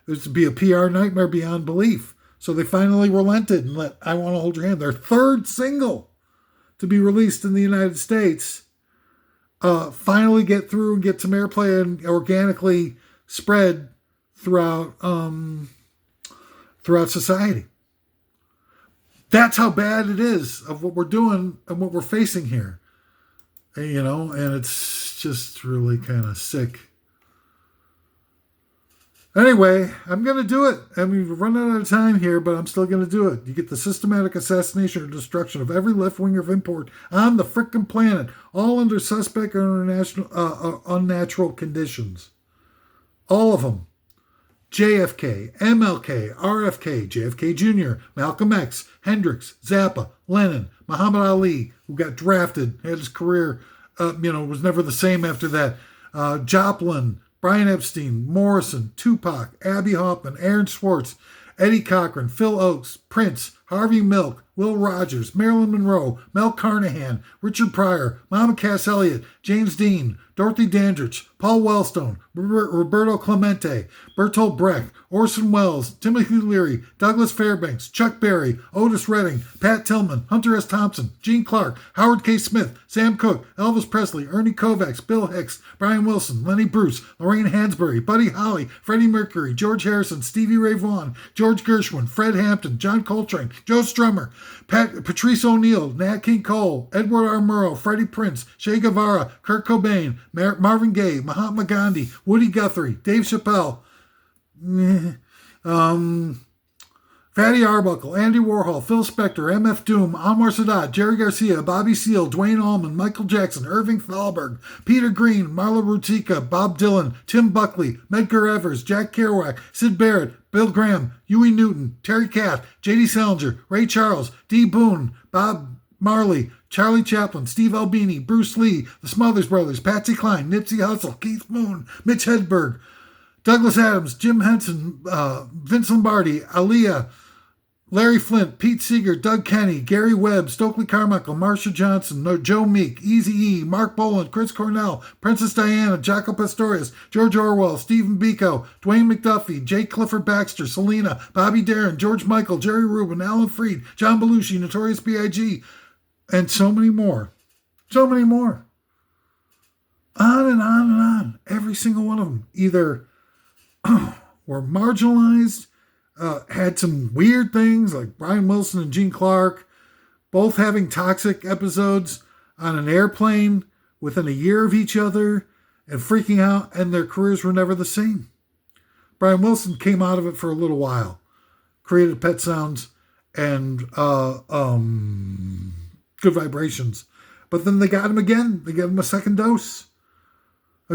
it was to be a PR nightmare beyond belief. So they finally relented and let I Want to Hold Your Hand, their third single to be released in the United States, finally get through and get some airplay and organically spread throughout society. That's how bad it is of what we're doing and what we're facing here. And, and it's just really kind of sick. Anyway, I'm going to do it. I mean, we're running out of time here, but I'm still going to do it. You get the systematic assassination or destruction of every left-winger of import on the frickin' planet, all under suspect or unnatural conditions. All of them. JFK, MLK, RFK, JFK Jr., Malcolm X, Hendricks, Zappa, Lenin, Muhammad Ali, who got drafted, had his career, was never the same after that. Joplin, Brian Epstein, Morrison, Tupac, Abby Hoffman, Aaron Swartz, Eddie Cochran, Phil Oakes, Prince, Harvey Milk, Will Rogers, Marilyn Monroe, Mel Carnahan, Richard Pryor, Mama Cass Elliot, James Dean, Dorothy Dandridge, Paul Wellstone, Roberto Clemente, Bertolt Brecht, Orson Welles, Timothy Leary, Douglas Fairbanks, Chuck Berry, Otis Redding, Pat Tillman, Hunter S. Thompson, Gene Clark, Howard K. Smith, Sam Cooke, Elvis Presley, Ernie Kovacs, Bill Hicks, Brian Wilson, Lenny Bruce, Lorraine Hansberry, Buddy Holly, Freddie Mercury, George Harrison, Stevie Ray Vaughan, George Gershwin, Fred Hampton, John Coltrane, Joe Strummer, Patrice O'Neill, Nat King Cole, Edward R. Murrow, Freddie Prinze, Che Guevara, Kurt Cobain, Marvin Gaye, Mahatma Gandhi, Woody Guthrie, Dave Chappelle, Fatty Arbuckle, Andy Warhol, Phil Spector, MF Doom, Anwar Sadat, Jerry Garcia, Bobby Seale, Dwayne Allman, Michael Jackson, Irving Thalberg, Peter Green, Marla Rutica, Bob Dylan, Tim Buckley, Medgar Evers, Jack Kerouac, Syd Barrett, Bill Graham, Huey Newton, Terry Kath, J.D. Salinger, Ray Charles, D. Boone, Bob Marley, Charlie Chaplin, Steve Albini, Bruce Lee, the Smothers Brothers, Patsy Cline, Nipsey Hussle, Keith Moon, Mitch Hedberg, Douglas Adams, Jim Henson, Vince Lombardi, Aaliyah, Larry Flint, Pete Seeger, Doug Kenny, Gary Webb, Stokely Carmichael, Marsha Johnson, Joe Meek, Eazy-E, Mark Boland, Chris Cornell, Princess Diana, Jaco Pastorius, George Orwell, Stephen Biko, Dwayne McDuffie, Jake Clifford Baxter, Selena, Bobby Darin, George Michael, Jerry Rubin, Alan Freed, John Belushi, Notorious B.I.G., and so many more. So many more. On and on and on. Every single one of them either were marginalized, had some weird things like Brian Wilson and Gene Clark, both having toxic episodes on an airplane within a year of each other and freaking out, and their careers were never the same. Brian Wilson came out of it for a little while, created Pet Sounds and Good Vibrations, but then they got him again. They gave him a second dose.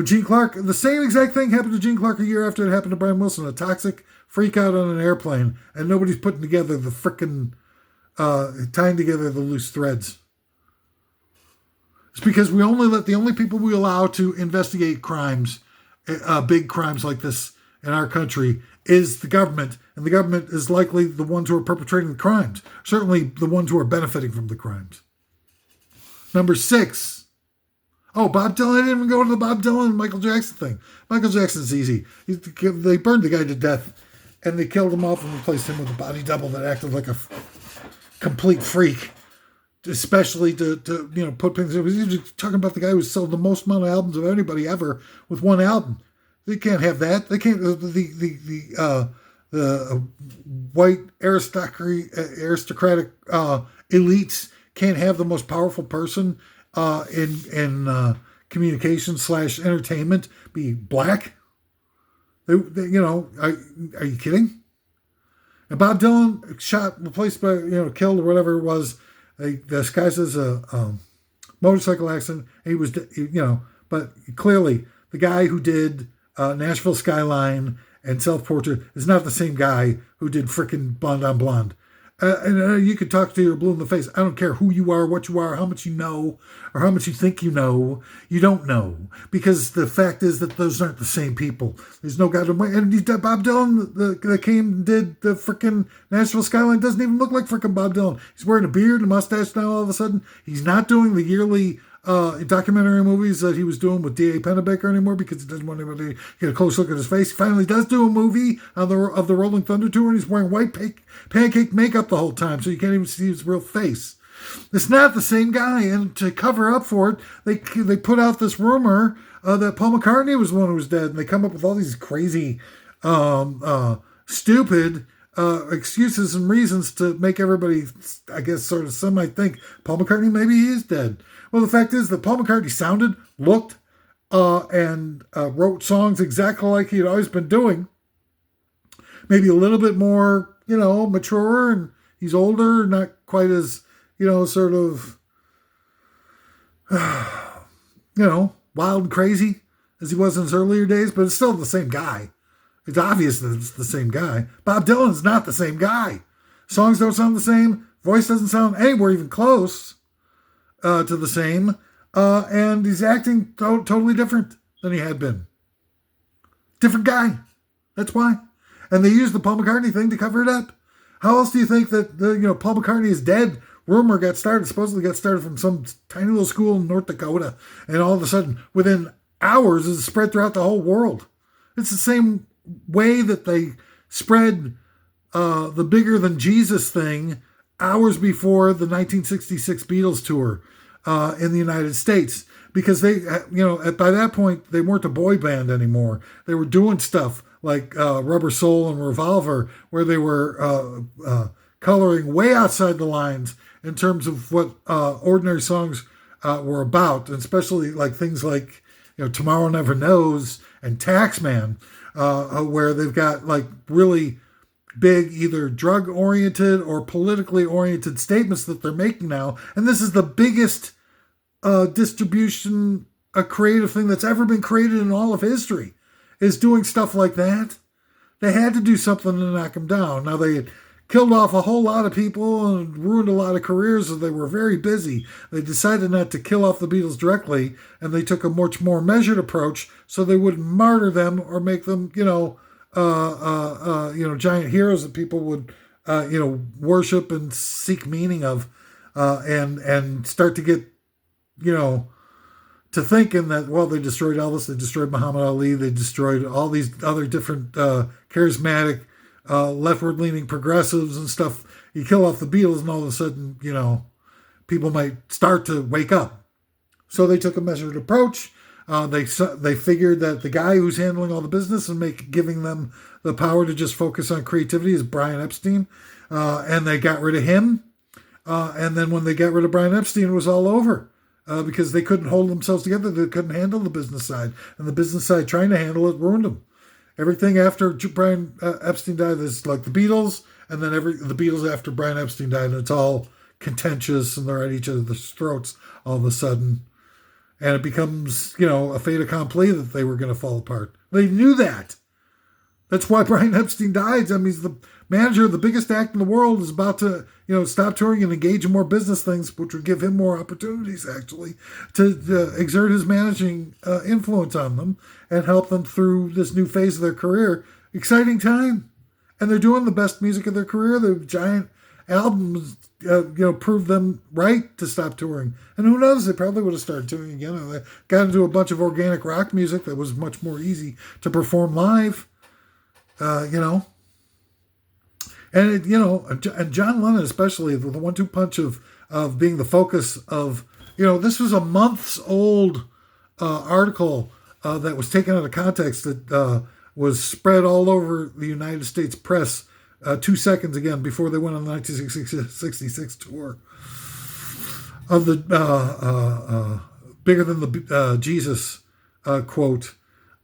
Gene Clark, the same exact thing happened to Gene Clark a year after it happened to Brian Wilson, a toxic freak out on an airplane, and nobody's putting together the frickin' tying together the loose threads. It's because we only let the only people we allow to investigate crimes, big crimes like this in our country, is the government, and the government is likely the ones who are perpetrating the crimes, certainly the ones who are benefiting from the crimes. Number 6. Oh, Bob Dylan. I didn't even go to the Bob Dylan and Michael Jackson thing. Michael Jackson's easy. They burned the guy to death, and they killed him off and replaced him with a body double that acted like a complete freak, especially to put things. He was talking about the guy who sold the most amount of albums of anybody ever with one album. They can't have that. They can't. The white aristocratic elites can't have the most powerful person in communication / entertainment be black. Are you kidding? And Bob Dylan shot, replaced by, killed or whatever it was, disguised as a motorcycle accident. And he was, but clearly the guy who did Nashville Skyline and Self-Portrait is not the same guy who did frickin' Blonde on Blonde. You could talk to your blue in the face. I don't care who you are, what you are, how much you know, or how much you think you know. You don't know. Because the fact is that those aren't the same people. There's no goddamn way. And Bob Dylan, that came and did the frickin' Nashville Skyline, doesn't even look like frickin' Bob Dylan. He's wearing a beard and a mustache now all of a sudden. He's not doing the yearly documentary movies that he was doing with D.A. Pennebaker anymore because he doesn't want anybody to get a close look at his face. He finally does do a movie of the Rolling Thunder Tour, and he's wearing white pancake makeup the whole time, so you can't even see his real face. It's not the same guy, and to cover up for it, they put out this rumor that Paul McCartney was the one who was dead, and they come up with all these crazy, stupid excuses and reasons to make everybody, I guess, sort of semi-think Paul McCartney maybe he is dead. Well, the fact is that Paul McCartney looked, and wrote songs exactly like he had always been doing. maybe a little bit more, mature, and he's older, not quite as, sort of, wild and crazy as he was in his earlier days, but it's still the same guy. It's obvious that it's the same guy. Bob Dylan's not the same guy. Songs don't sound the same. Voice doesn't sound anywhere even close to the same. And he's acting totally different than he had been. Different guy. That's why. And they used the Paul McCartney thing to cover it up. How else do you think that Paul McCartney is dead? Rumor supposedly got started from some tiny little school in North Dakota. And all of a sudden, within hours, it's spread throughout the whole world. It's the same way that they spread the bigger than Jesus thing hours before the 1966 Beatles tour in the United States. Because they, by that point, they weren't a boy band anymore. They were doing stuff like Rubber Soul and Revolver, where they were coloring way outside the lines in terms of what ordinary songs were about, and especially like things like Tomorrow Never Knows and Taxman, where they've got like really big either drug-oriented or politically oriented statements that they're making now. And this is the biggest distribution, a creative thing that's ever been created in all of history, is doing stuff like that. They had to do something to knock them down. Now, they had killed off a whole lot of people and ruined a lot of careers, so they were very busy. They decided not to kill off the Beatles directly, and they took a much more measured approach so they wouldn't martyr them or make them, giant heroes that people would, worship and seek meaning of, and start to get, to thinking that, well, they destroyed Elvis, they destroyed Muhammad Ali, they destroyed all these other different charismatic, leftward-leaning progressives and stuff. You kill off the Beatles, and all of a sudden, people might start to wake up. So they took a measured approach. They figured that the guy who's handling all the business and giving them the power to just focus on creativity is Brian Epstein, and they got rid of him. And then when they got rid of Brian Epstein, it was all over. Because they couldn't hold themselves together. They couldn't handle the business side. And the business side, trying to handle it, ruined them. Everything after Brian Epstein died is like the Beatles, and then the Beatles after Brian Epstein died, and it's all contentious, and they're at each other's throats all of a sudden. And it becomes, a fait accompli that they were going to fall apart. They knew that. That's why Brian Epstein died. I mean, he's the manager of the biggest act in the world, is about to, stop touring and engage in more business things, which would give him more opportunities, actually, to exert his managing influence on them and help them through this new phase of their career. Exciting time. And they're doing the best music of their career. The giant albums, proved them right to stop touring. And who knows, they probably would have started touring again. They got into a bunch of organic rock music that was much more easy to perform live. And and John Lennon especially, the 1-2 punch of being the focus of, this was a months old article that was taken out of context that was spread all over the United States press 2 seconds again before they went on the 1966 tour of the bigger than the Jesus quote.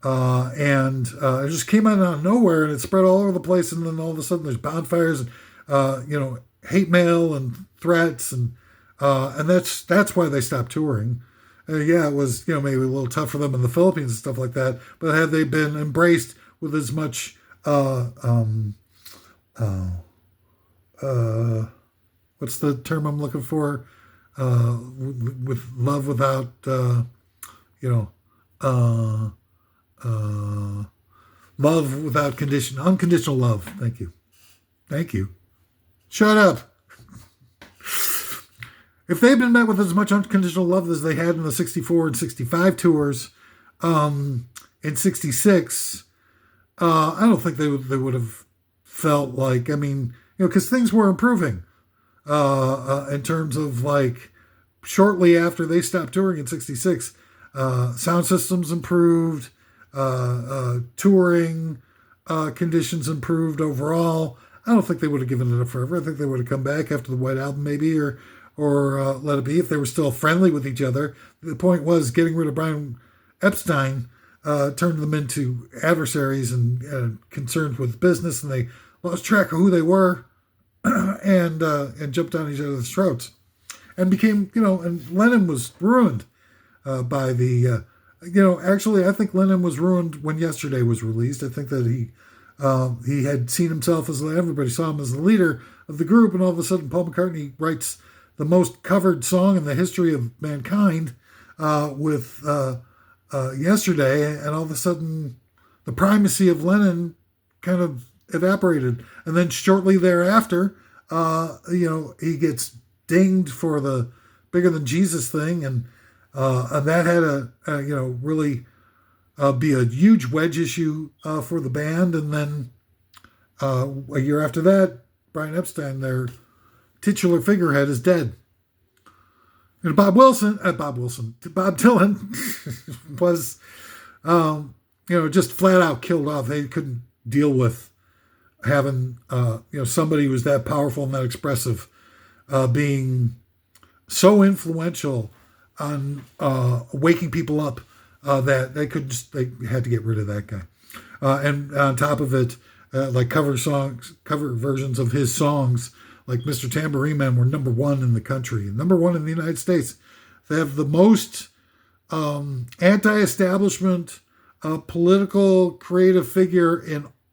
And it just came out of nowhere, and it spread all over the place. And then all of a sudden, there's bonfires, and hate mail and threats, and that's why they stopped touring. It was maybe a little tough for them in the Philippines and stuff like that. But had they been embraced with as much what's the term I'm looking for? With love without love without condition, unconditional love. Thank you. Shut up. If they'd been met with as much unconditional love as they had in the 64 and 65 tours, in 66, I don't think they would have felt like, because things were improving, in terms of like, shortly after they stopped touring in 66, sound systems improved, touring conditions improved overall. I don't think they would have given it up forever. I think they would have come back after the White Album maybe, or let it be if they were still friendly with each other. The point was getting rid of Brian Epstein turned them into adversaries and concerned with business, and they lost track of who they were and jumped down each other's throats. And became, and Lenin was ruined by the, actually, I think Lenin was ruined when Yesterday was released. I think that he had seen himself as, everybody saw him as the leader of the group, and all of a sudden Paul McCartney writes the most covered song in the history of mankind with Yesterday, and all of a sudden the primacy of Lenin kind of evaporated. And then shortly thereafter, he gets dinged for the bigger than Jesus thing, and that had really be a huge wedge issue for the band. And then a year after that, Brian Epstein, their titular figurehead, is dead. And Bob Dylan was, just flat out killed off. They couldn't deal with having, somebody who was that powerful and that expressive being so influential on waking people up that they had to get rid of that guy. And on top of it, like cover versions of his songs, like Mr. Tambourine Man, were number one in the country, number one in the United States. They have the most anti-establishment political creative figure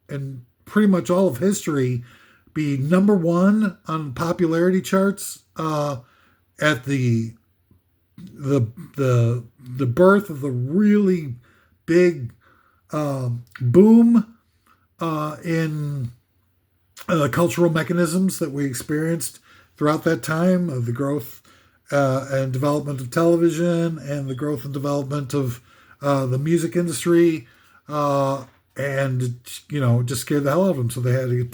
in pretty much all of history be number one on popularity charts at the birth of the really big boom in cultural mechanisms that we experienced throughout that time, of the growth and development of television and the growth and development of the music industry, and just scared the hell out of them. So they had to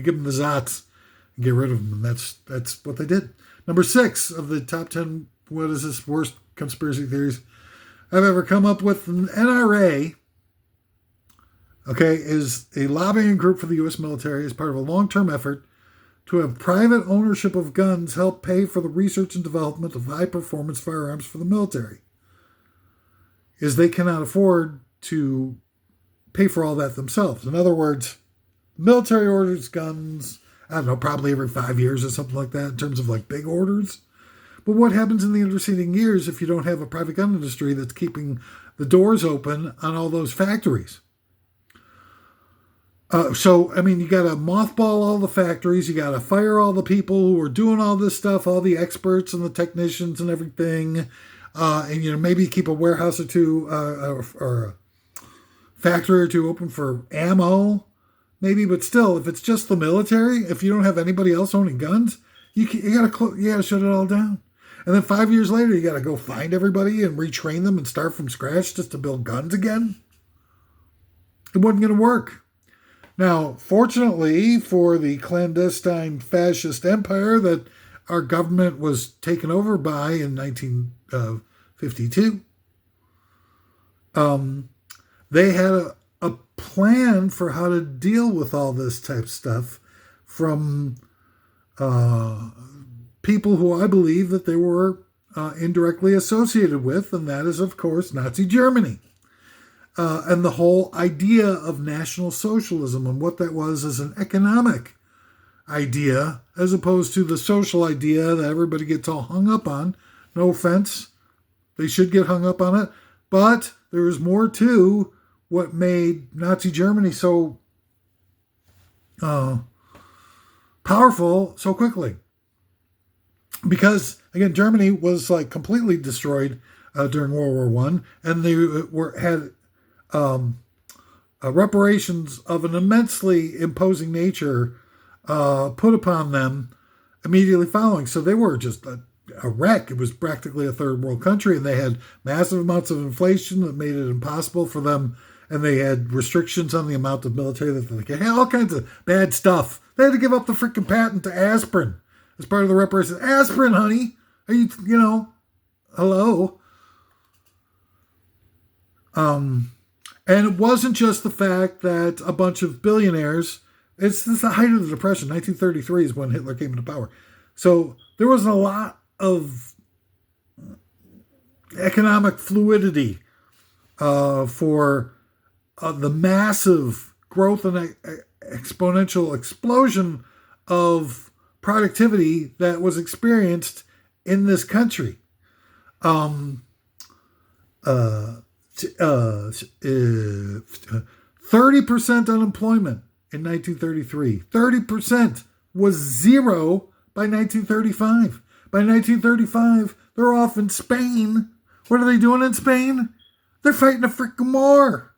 give them the zots and get rid of them, and that's what they did. Number 6 of the top 10, what is this, worst conspiracy theories I've ever come up with. An NRA, is a lobbying group for the U.S. military as part of a long-term effort to have private ownership of guns help pay for the research and development of high-performance firearms for the military, is they cannot afford to pay for all that themselves. In other words, the military orders guns, I don't know, probably every 5 years or something like that in terms of like big orders. But what happens in the interceding years if you don't have a private gun industry that's keeping the doors open on all those factories? You got to mothball all the factories. You got to fire all the people who are doing all this stuff, all the experts and the technicians and everything. And maybe keep a warehouse or two or a factory or two open for ammo, maybe. But still, if it's just the military, if you don't have anybody else owning guns, you gotta shut it all down. And then 5 years later, you got to go find everybody and retrain them and start from scratch just to build guns again. It wasn't going to work. Now, fortunately for the clandestine fascist empire that our government was taken over by in 1952, they had a plan for how to deal with all this type of stuff from people who I believe that they were indirectly associated with, and that is, of course, Nazi Germany. And the whole idea of National Socialism and what that was as an economic idea, as opposed to the social idea that everybody gets all hung up on. No offense, they should get hung up on it. But there is more to what made Nazi Germany so powerful so quickly. Because, again, Germany was like completely destroyed during World War I, and they had reparations of an immensely imposing nature put upon them immediately following. So they were just a wreck. It was practically a third world country, and they had massive amounts of inflation that made it impossible for them, and they had restrictions on the amount of military that they could have, all kinds of bad stuff. They had to give up the freaking patent to aspirin as part of the reparations. Aspirin, honey. Are you hello? And it wasn't just the fact that a bunch of billionaires, it's the height of the Depression. 1933 is when Hitler came into power. So there wasn't a lot of economic fluidity for the massive growth and exponential explosion of productivity that was experienced in this country. 30% unemployment in 1933. 30% was zero by 1935. By 1935, they're off in Spain. What are they doing in Spain? They're fighting a freaking war.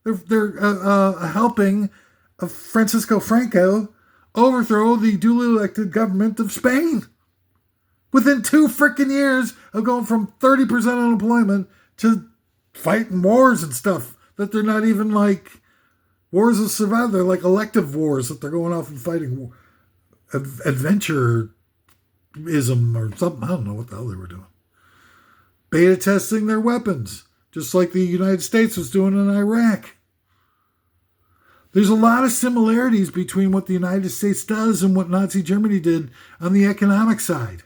They're helping Francisco Franco overthrow the duly elected government of Spain. Within 2 freaking years of going from 30% unemployment to fighting wars and stuff that they're not even like wars of survival. They're like elective wars that they're going off and fighting adventurism or something. I don't know what the hell they were doing. Beta testing their weapons, just like the United States was doing in Iraq. There's a lot of similarities between what the United States does and what Nazi Germany did on the economic side.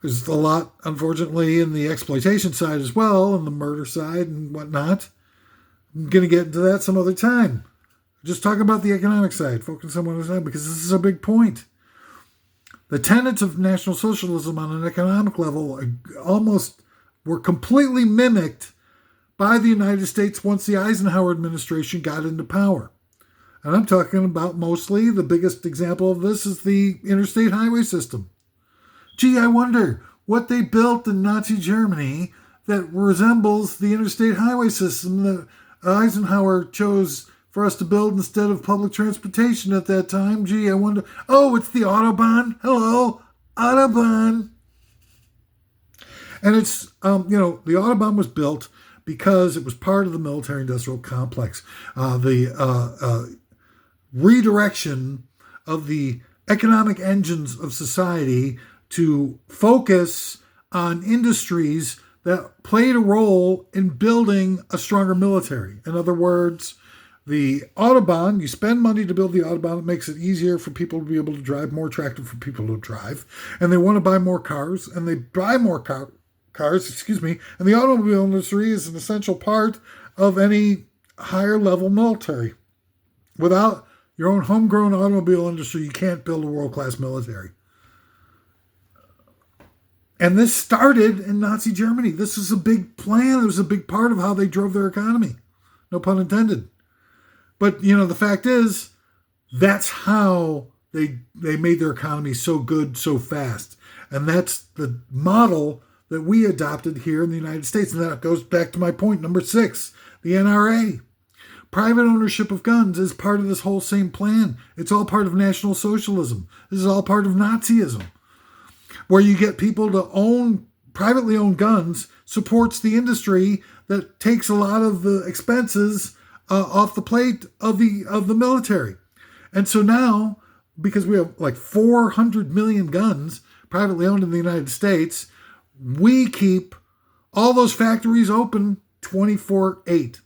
There's a lot, unfortunately, in the exploitation side as well, and the murder side and whatnot. I'm going to get into that some other time. Just talk about the economic side, focus on one at a time, because this is a big point. The tenets of National Socialism on an economic level almost were completely mimicked by the United States once the Eisenhower administration got into power. And I'm talking about mostly, the biggest example of this is the interstate highway system. Gee, I wonder what they built in Nazi Germany that resembles the interstate highway system that Eisenhower chose for us to build instead of public transportation at that time. Gee, I wonder. Oh, it's the Autobahn. Hello, Autobahn. And it's, the Autobahn was built because it was part of the military-industrial complex. The redirection of the economic engines of society to focus on industries that played a role in building a stronger military. In other words, the Autobahn, you spend money to build the Autobahn, it makes it easier for people to be able to drive, more attractive for people to drive, and they want to buy more cars, and they buy more cars, and the automobile industry is an essential part of any higher level military. Without your own homegrown automobile industry, you can't build a world-class military. And this started in Nazi Germany. This was a big plan. It was a big part of how they drove their economy. No pun intended. But, the fact is, that's how they made their economy so good, so fast. And that's the model that we adopted here in the United States. And that goes back to my point number 6, the NRA. Private ownership of guns is part of this whole same plan. It's all part of National Socialism. This is all part of Nazism. Where you get people to own, privately owned guns, supports the industry that takes a lot of the expenses off the plate of the military. And so now, because we have like 400 million guns privately owned in the United States, we keep all those factories open 24/8.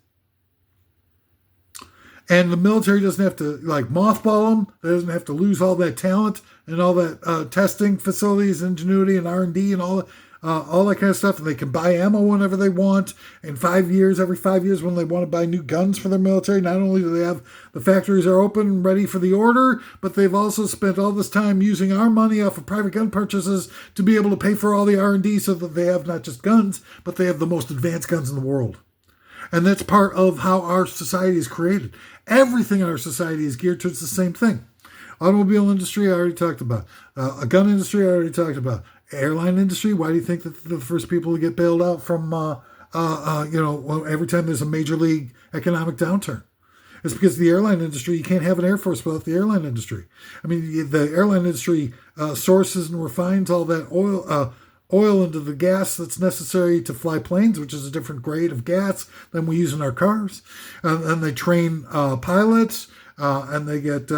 And the military doesn't have to mothball them. It doesn't have to lose all that talent and all that testing facilities, ingenuity, and R&D, and all that kind of stuff. And they can buy ammo whenever they want. In 5 years, every 5 years, when they want to buy new guns for their military, not only do they have the factories are open and ready for the order, but they've also spent all this time using our money off of private gun purchases to be able to pay for all the R&D so that they have not just guns, but they have the most advanced guns in the world. And that's part of how our society is created. Everything in our society is geared towards the same thing. Automobile industry, I already talked about. A gun industry, I already talked about. Airline industry, why do you think that the first people to get bailed out from, every time there's a major league economic downturn? It's because the airline industry, you can't have an air force without the airline industry. I mean, the airline industry sources and refines all that oil into the gas that's necessary to fly planes, which is a different grade of gas than we use in our cars. And they train pilots, and they get,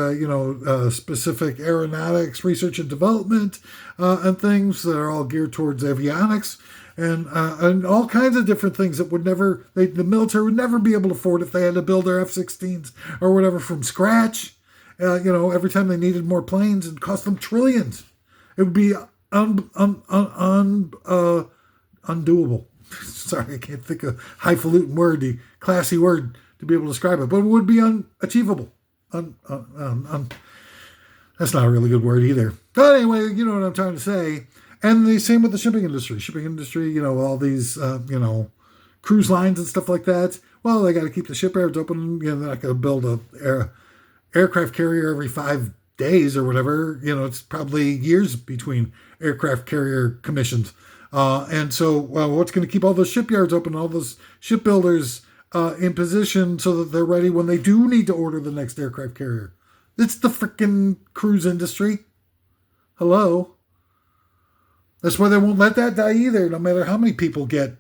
specific aeronautics research and development and things that are all geared towards avionics and all kinds of different things that the military would never be able to afford if they had to build their F-16s or whatever from scratch. Every time they needed more planes, it cost them trillions. It would be undoable. sorry, I can't think of highfalutin word, the classy word to be able to describe it, but it would be unachievable. That's not a really good word either. But anyway, you know what I'm trying to say. And the same with the shipping industry. Shipping industry, you know, all these, cruise lines and stuff like that. Well, they got to keep the shipyards open. You know, they're not going to build a aircraft carrier every 5 days or whatever. You know, it's probably years between aircraft carrier commissions. And so what's going to keep all those shipyards open, all those shipbuilders in position so that they're ready when they do need to order the next aircraft carrier? It's the freaking cruise industry. Hello. That's why they won't let that die either, no matter how many people get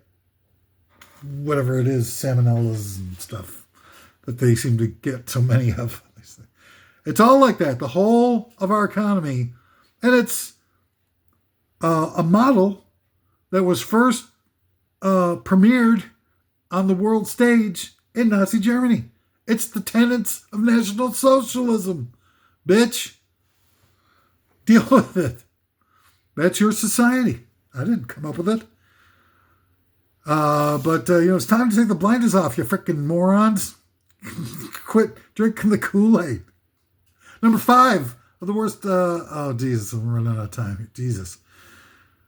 whatever it is, salmonellas and stuff that they seem to get so many of. It's all like that, the whole of our economy. And it's a model that was first premiered on the world stage in Nazi Germany. It's the tenets of National Socialism, bitch. Deal with it. That's your society. I didn't come up with it. But it's time to take the blinders off, you freaking morons. Quit drinking the Kool-Aid. Number 5 of the worst, Jesus, I'm running out of time here. Jesus.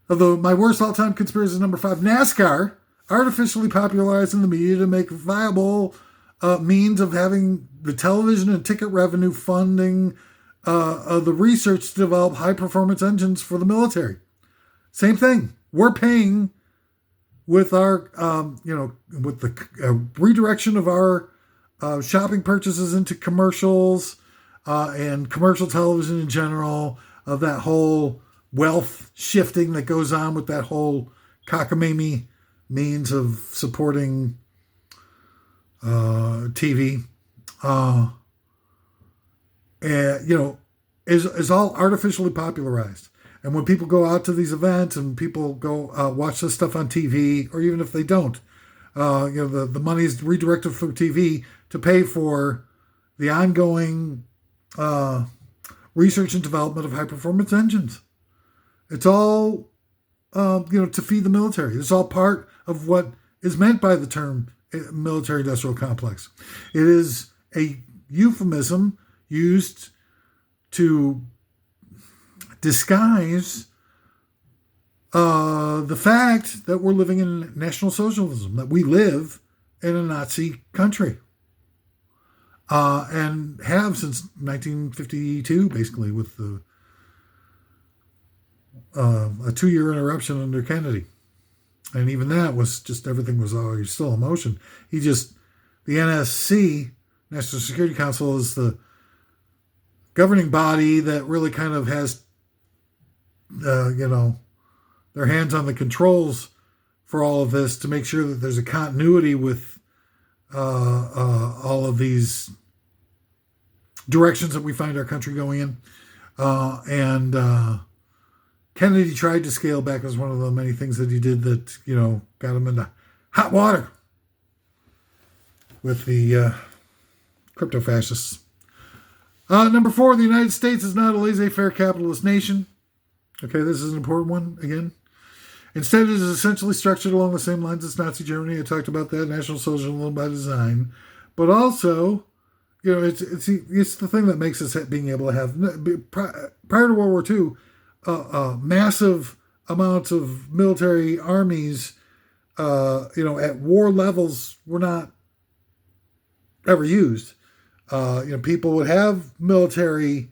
My worst all-time conspiracy is number 5, NASCAR, artificially popularized in the media to make viable means of having the television and ticket revenue funding the research to develop high-performance engines for the military. Same thing. We're paying with our, with the redirection of our shopping purchases into commercials and commercial television in general, of that whole wealth shifting that goes on with that whole cockamamie means of supporting TV. Is all artificially popularized. And when people go out to these events and people go watch this stuff on TV, or even if they don't, the money is redirected through TV to pay for the ongoing research and development of high-performance engines. It's all, to feed the military. It's all part of what is meant by the term military-industrial complex. It is a euphemism used to disguise the fact that we're living in National Socialism, that we live in a Nazi country, and have since 1952, basically, with a 2-year interruption under Kennedy. And even that was just, everything was always still in motion. The NSC, National Security Council, is the governing body that really kind of has, their hands on the controls for all of this to make sure that there's a continuity with all of these directions that we find our country going in. And Kennedy tried to scale back as one of the many things that he did that, got him into hot water with the crypto fascists. Number 4, the United States is not a laissez-faire capitalist nation. Okay, this is an important one again. Instead, it is essentially structured along the same lines as Nazi Germany. I talked about that, National Socialism by design. But also, it's the thing that makes us being able to have, prior to World War II, massive amounts of military armies, at war levels were not ever used. People would have military,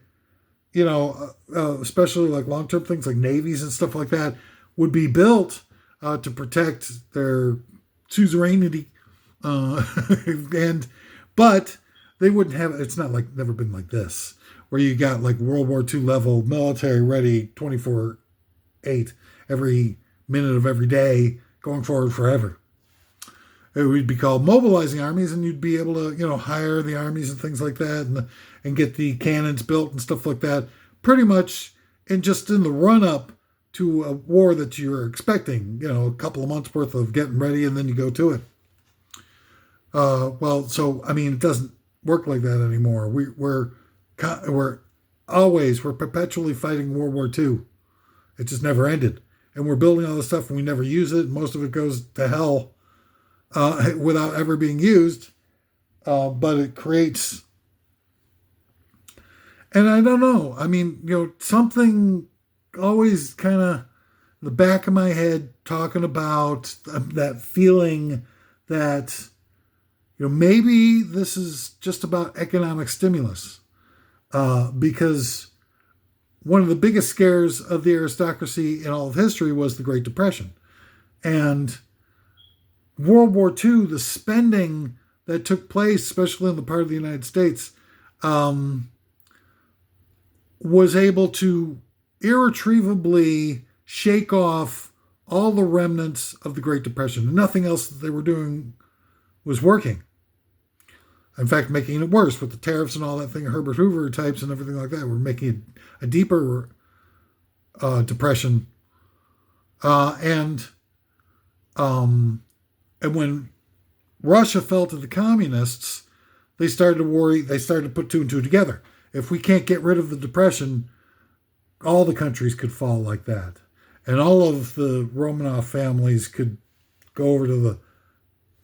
especially like long-term things like navies and stuff like that, would be built to protect their suzerainty. But they wouldn't have, it's not like, never been like this, where you got like World War II level military ready 24/8 every minute of every day going forward forever. It would be called mobilizing armies, and you'd be able to, hire the armies and things like that, and get the cannons built and stuff like that, pretty much in the run-up to a war that you're expecting, a couple of months worth of getting ready, and then you go to it. It doesn't work like that anymore. We're perpetually fighting World War II. It just never ended. And we're building all this stuff and we never use it. Most of it goes to hell without ever being used, but it creates. And I don't know. I mean, something always kind of in the back of my head talking about that feeling that, maybe this is just about economic stimulus. Because one of the biggest scares of the aristocracy in all of history was the Great Depression. And World War II, the spending that took place, especially in the part of the United States, was able to irretrievably shake off all the remnants of the Great Depression. Nothing else that they were doing was working. In fact, making it worse with the tariffs and all that thing, Herbert Hoover types and everything like that. We're making it a deeper depression. And when Russia fell to the communists, they started to worry. They started to put two and two together. If we can't get rid of the depression, all the countries could fall like that. And all of the Romanov families could go over to the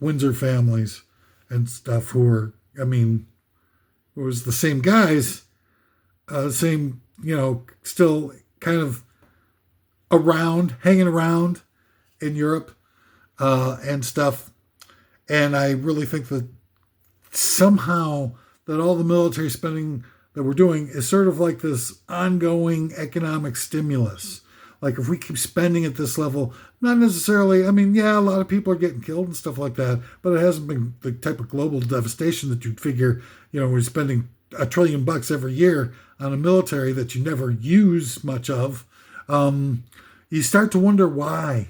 Windsor families and stuff who were, it was the same guys, same, still kind of hanging around in Europe and stuff. And I really think that somehow that all the military spending that we're doing is sort of like this ongoing economic stimulus. Like if we keep spending at this level, not necessarily, a lot of people are getting killed and stuff like that, but it hasn't been the type of global devastation that you'd figure, we're spending $1 trillion every year on a military that you never use much of. You start to wonder why.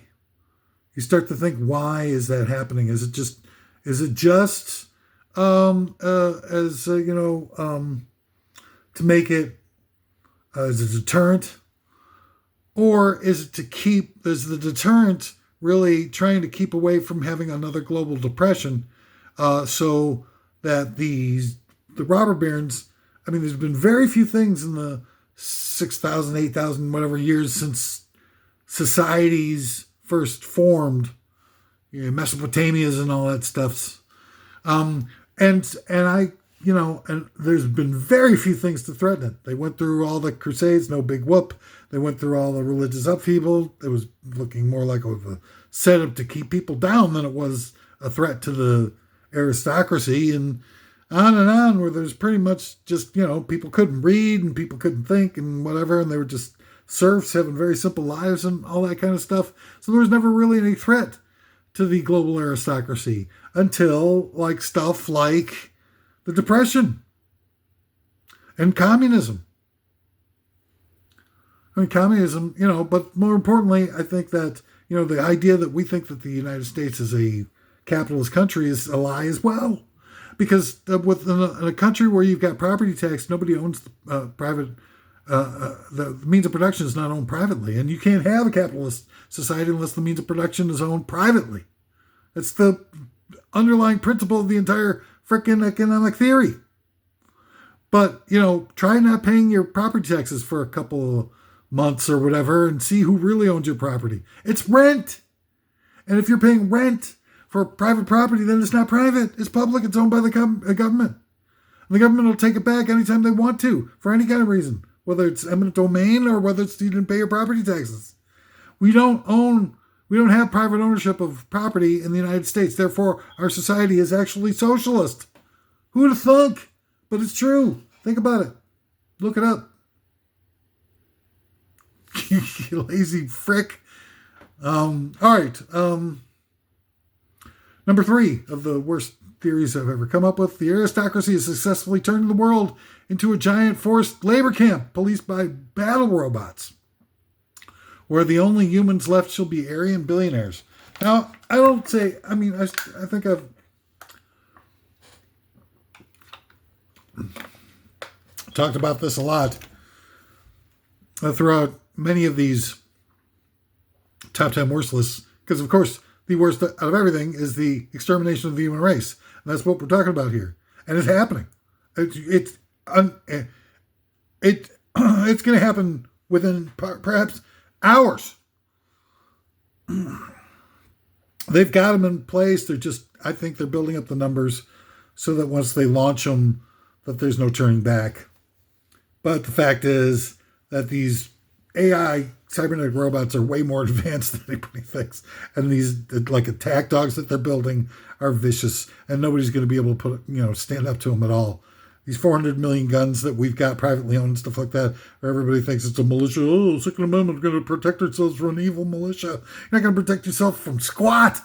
You start to think, why is that happening? Is it just to make it as a deterrent? Or is the deterrent really trying to keep away from having another global depression so that the robber barons, there's been very few things in the 6,000, 8,000, whatever years since societies first formed, Mesopotamia's and all that stuffs. And there's been very few things to threaten it. They went through all the Crusades, no big whoop. They went through all the religious upheaval. It was looking more like a setup to keep people down than it was a threat to the aristocracy, and on, where there's pretty much just, people couldn't read and people couldn't think and whatever, and they were just serfs having very simple lives and all that kind of stuff. So there was never really any threat to the global aristocracy until stuff like the Depression and communism. Communism, but more importantly, I think that, the idea that we think that the United States is a capitalist country is a lie as well. Because in a country where you've got property tax, nobody owns the means of production is not owned privately. And you can't have a capitalist society unless the means of production is owned privately. It's the underlying principle of the entire frickin' economic theory. But, try not paying your property taxes for a couple of months or whatever and see who really owns your property. It's rent. And if you're paying rent for private property, then it's not private. It's public. It's owned by the government. And the government will take it back anytime they want to for any kind of reason, whether it's eminent domain or whether it's you didn't pay your property taxes. We don't have private ownership of property in the United States. Therefore, our society is actually socialist. Who would have thunk? But it's true. Think about it. Look it up. You lazy frick. All right. Number 3 of the worst theories I've ever come up with. The aristocracy has successfully turned the world into a giant forced labor camp policed by battle robots, where the only humans left shall be Aryan billionaires. Now, I think I've talked about this a lot throughout many of these top 10 worst lists, because of course the worst out of everything is the extermination of the human race, and that's what we're talking about here, and it's happening. It's going to happen within perhaps hours. The they've got them in place. I think they're building up the numbers so that once they launch them, that there's no turning back. But the fact is that these AI cybernetic robots are way more advanced than anybody thinks. And these like attack dogs that they're building are vicious, and nobody's going to be able to stand up to them at all. These 400 million guns that we've got privately owned and stuff like that, where everybody thinks it's a militia. Oh, Second Amendment, we're going to protect ourselves from an evil militia. You're not going to protect yourself from squat.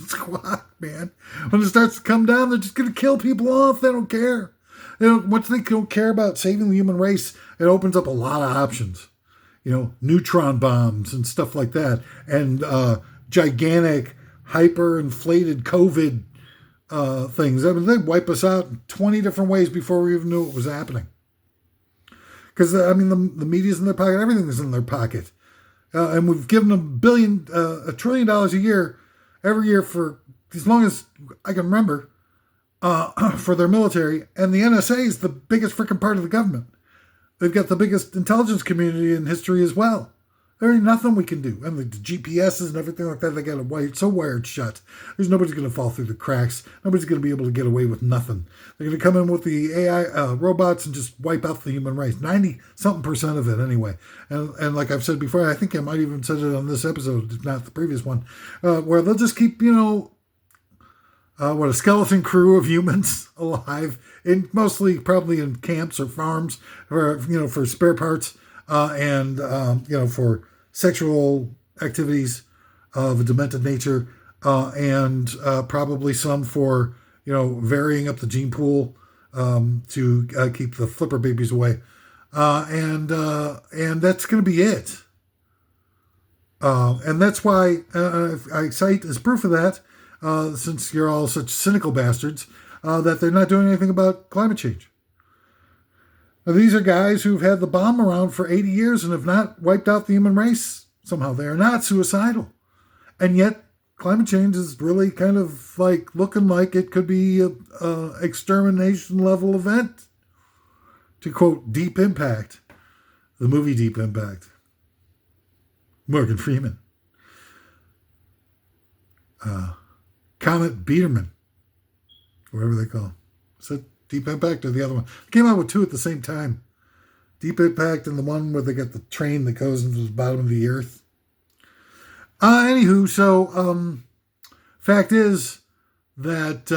Squat, man. When it starts to come down, they're just going to kill people off. They don't care. Once they don't care about saving the human race, it opens up a lot of options. Neutron bombs and stuff like that. And gigantic, hyper-inflated COVID things. I mean, they wipe us out in 20 different ways before we even knew what was happening. Because, the media's in their pocket. Everything is in their pocket. And we've given them $1 trillion a year, every year for as long as I can remember, for their military. And the NSA is the biggest freaking part of the government. They've got the biggest intelligence community in history as well. There ain't nothing we can do. And the GPSs and everything like that, they got it so wired shut. There's nobody's going to fall through the cracks. Nobody's going to be able to get away with nothing. They're going to come in with the AI robots and just wipe out the human race. 90-something% of it anyway. And like I've said before, I think I might even said it on this episode, if not the previous one, where they'll just keep, a skeleton crew of humans alive, mostly probably in camps or farms, or for spare parts, and for sexual activities of a demented nature, and probably some for varying up the gene pool to keep the flipper babies away, and that's going to be it. And that's why I cite as proof of that. Since you're all such cynical bastards, that they're not doing anything about climate change. Now, these are guys who've had the bomb around for 80 years and have not wiped out the human race. Somehow they are not suicidal. And yet climate change is really kind of like looking like it could be a extermination level event. To quote Deep Impact, the movie Deep Impact. Morgan Freeman. Comet Biederman, whatever they call it. Is that Deep Impact or the other one? They came out with two at the same time. Deep Impact and the one where they got the train that goes into the bottom of the earth. Anywho, so fact is that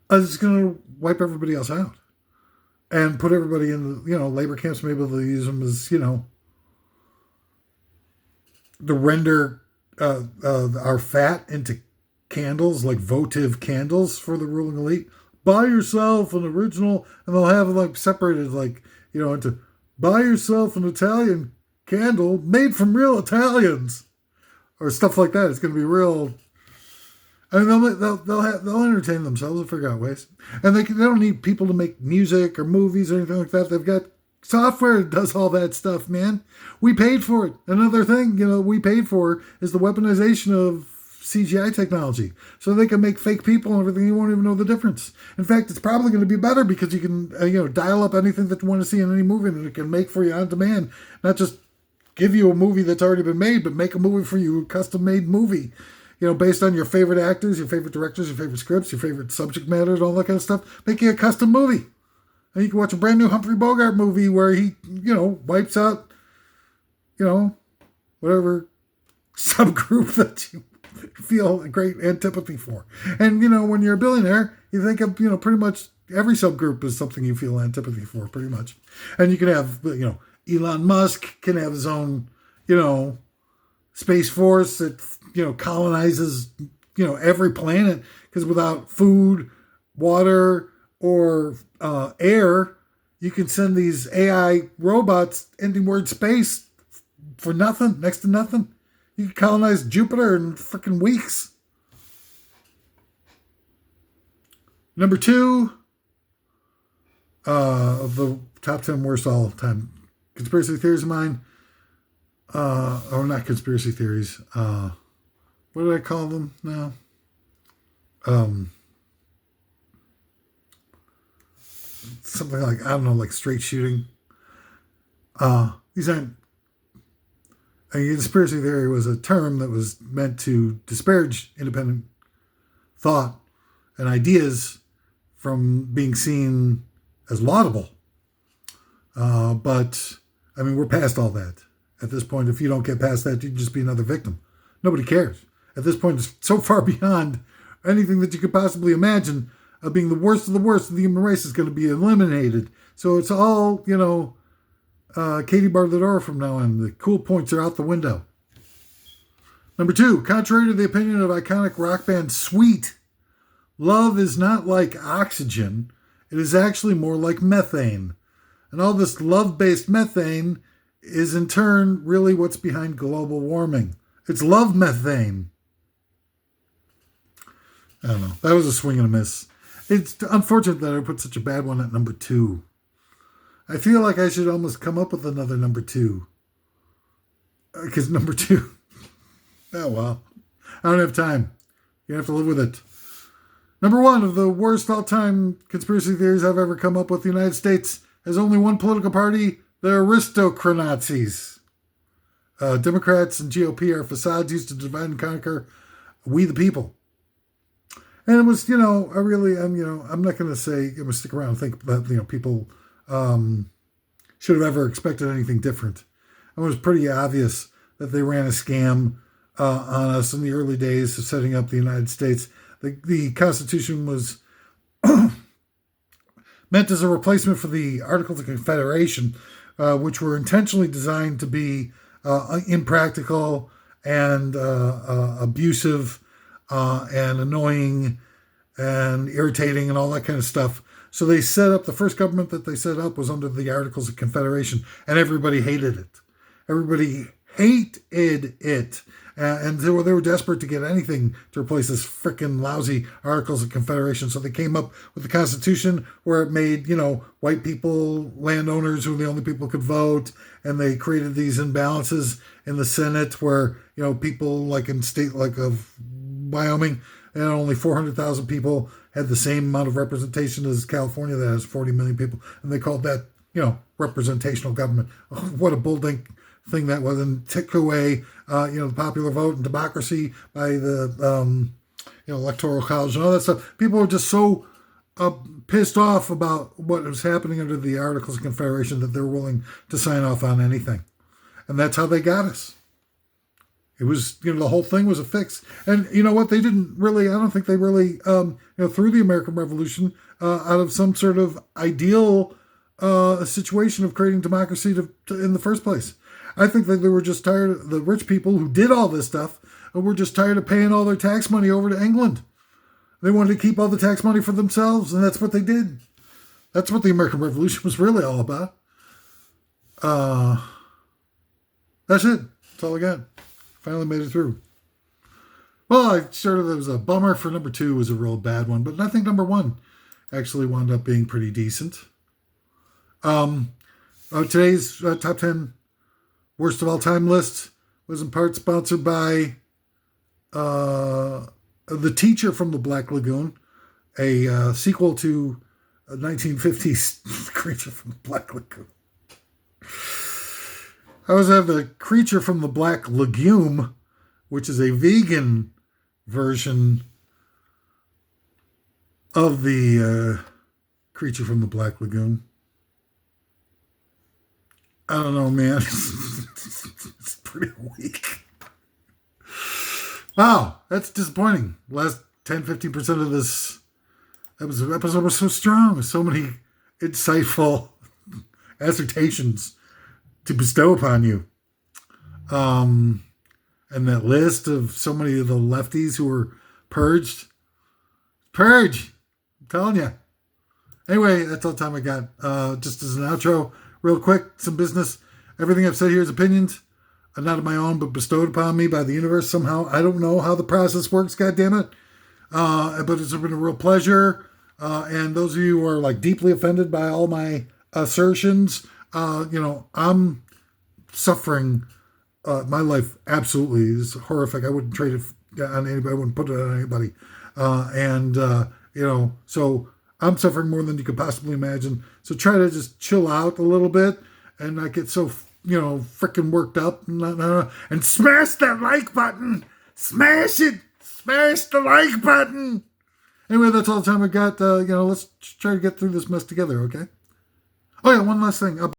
it's going to wipe everybody else out and put everybody in labor camps. Maybe they'll use them as to render our fat into candles, like votive candles for the ruling elite. Buy yourself an original, and they'll have it separated into buy yourself an Italian candle made from real Italians, or stuff like that. It's going to be real. I mean, they'll entertain themselves and figure out ways, and they don't need people to make music or movies or anything like that. They've got software that does all that stuff, man. We paid for it. Another thing, we paid for is the weaponization of CGI technology. So they can make fake people and everything. You won't even know the difference. In fact, it's probably going to be better because you can, dial up anything that you want to see in any movie and it can make for you on demand. Not just give you a movie that's already been made, but make a movie for you, a custom-made movie. Based on your favorite actors, your favorite directors, your favorite scripts, your favorite subject matter, and all that kind of stuff. Make you a custom movie. And you can watch a brand new Humphrey Bogart movie where he, wipes out, whatever subgroup that you feel a great antipathy for. And, when you're a billionaire, you think of, pretty much every subgroup is something you feel antipathy for, pretty much. And you can have, Elon Musk can have his own, Space Force that, colonizes, every planet. Because without food, water, or air, you can send these AI robots anywhere in space for nothing, next to nothing. You can colonize Jupiter in freaking weeks. Number 2 of the top 10 worst all time conspiracy theories of mine, or not conspiracy theories. What did I call them now? Something like, I don't know, like straight shooting. These aren't A conspiracy theory was a term that was meant to disparage independent thought and ideas from being seen as laudable. But, I mean, we're past all that. At this point, if you don't get past that, you'd just be another victim. Nobody cares. At this point, it's so far beyond anything that you could possibly imagine of being the worst of the worst of the human race is going to be eliminated. So it's all, Katie bar the door from now on. The cool points are out the window. Number 2, contrary to the opinion of iconic rock band Sweet, love is not like oxygen. It is actually more like methane. And all this love-based methane is in turn really what's behind global warming. It's love methane. I don't know. That was a swing and a miss. It's unfortunate that I put such a bad one at number 2. I feel like I should almost come up with another number 2. Because number 2... oh, well. I don't have time. You have to live with it. Number 1 of the worst all-time conspiracy theories I've ever come up with. The United States has only one political party, the aristocracies. Democrats and GOP are facades used to divide and conquer we the people. And it was, I'm not going to say, I'm going to stick around and think that, people should have ever expected anything different. It was pretty obvious that they ran a scam on us in the early days of setting up the United States. The Constitution was meant as a replacement for the Articles of Confederation, which were intentionally designed to be impractical and abusive and annoying and irritating and all that kind of stuff. So they set up, the first government that they set up was under the Articles of Confederation, and everybody hated it. Everybody hated it. And they were desperate to get anything to replace this freaking lousy Articles of Confederation. So they came up with the Constitution where it made, white people landowners who were the only people who could vote. And they created these imbalances in the Senate where, people like in state like of Wyoming, and only 400,000 people had the same amount of representation as California that has 40 million people. And they called that, representational government. Oh, what a bold thing that was, and took away, the popular vote and democracy by the, electoral college and all that stuff. People were just so pissed off about what was happening under the Articles of Confederation that they were willing to sign off on anything. And that's how they got us. It was, the whole thing was a fix. And you know what? They didn't really, I don't think they really, through the American Revolution, out of some sort of ideal situation of creating democracy in the first place. I think that they were just tired, the rich people who did all this stuff were just tired of paying all their tax money over to England. They wanted to keep all the tax money for themselves, and that's what they did. That's what the American Revolution was really all about. That's it. That's all I got. Finally made it through. Well, it was a bummer for number 2 was a real bad one, but I think number 1 actually wound up being pretty decent. Today's top 10 worst of all time list was in part sponsored by The Teacher from the Black Lagoon, a sequel to a 1950s Creature from the Black Lagoon. I also have The Creature from the Black Legume, which is a vegan version of the Creature from the Black Lagoon. I don't know, man. It's pretty weak. Wow, that's disappointing. Last 10-15% of this episode was so strong. So many insightful assertions to bestow upon you. And that list of so many of the lefties who were purged. Purge! I'm telling you. Anyway, that's all the time I got. Just as an outro, real quick, some business. Everything I've said here is opinions. Not of my own, but bestowed upon me by the universe somehow. I don't know how the process works, goddammit. But it's been a real pleasure. And those of you who are deeply offended by all my assertions, I'm suffering. My life absolutely is horrific. I wouldn't trade it on anybody. I wouldn't put it on anybody. So I'm suffering more than you could possibly imagine. So try to just chill out a little bit and not get so, freaking worked up. And smash that like button. Smash it. Smash the like button. Anyway, that's all the time we got. Let's try to get through this mess together, okay? Oh, yeah, one last thing.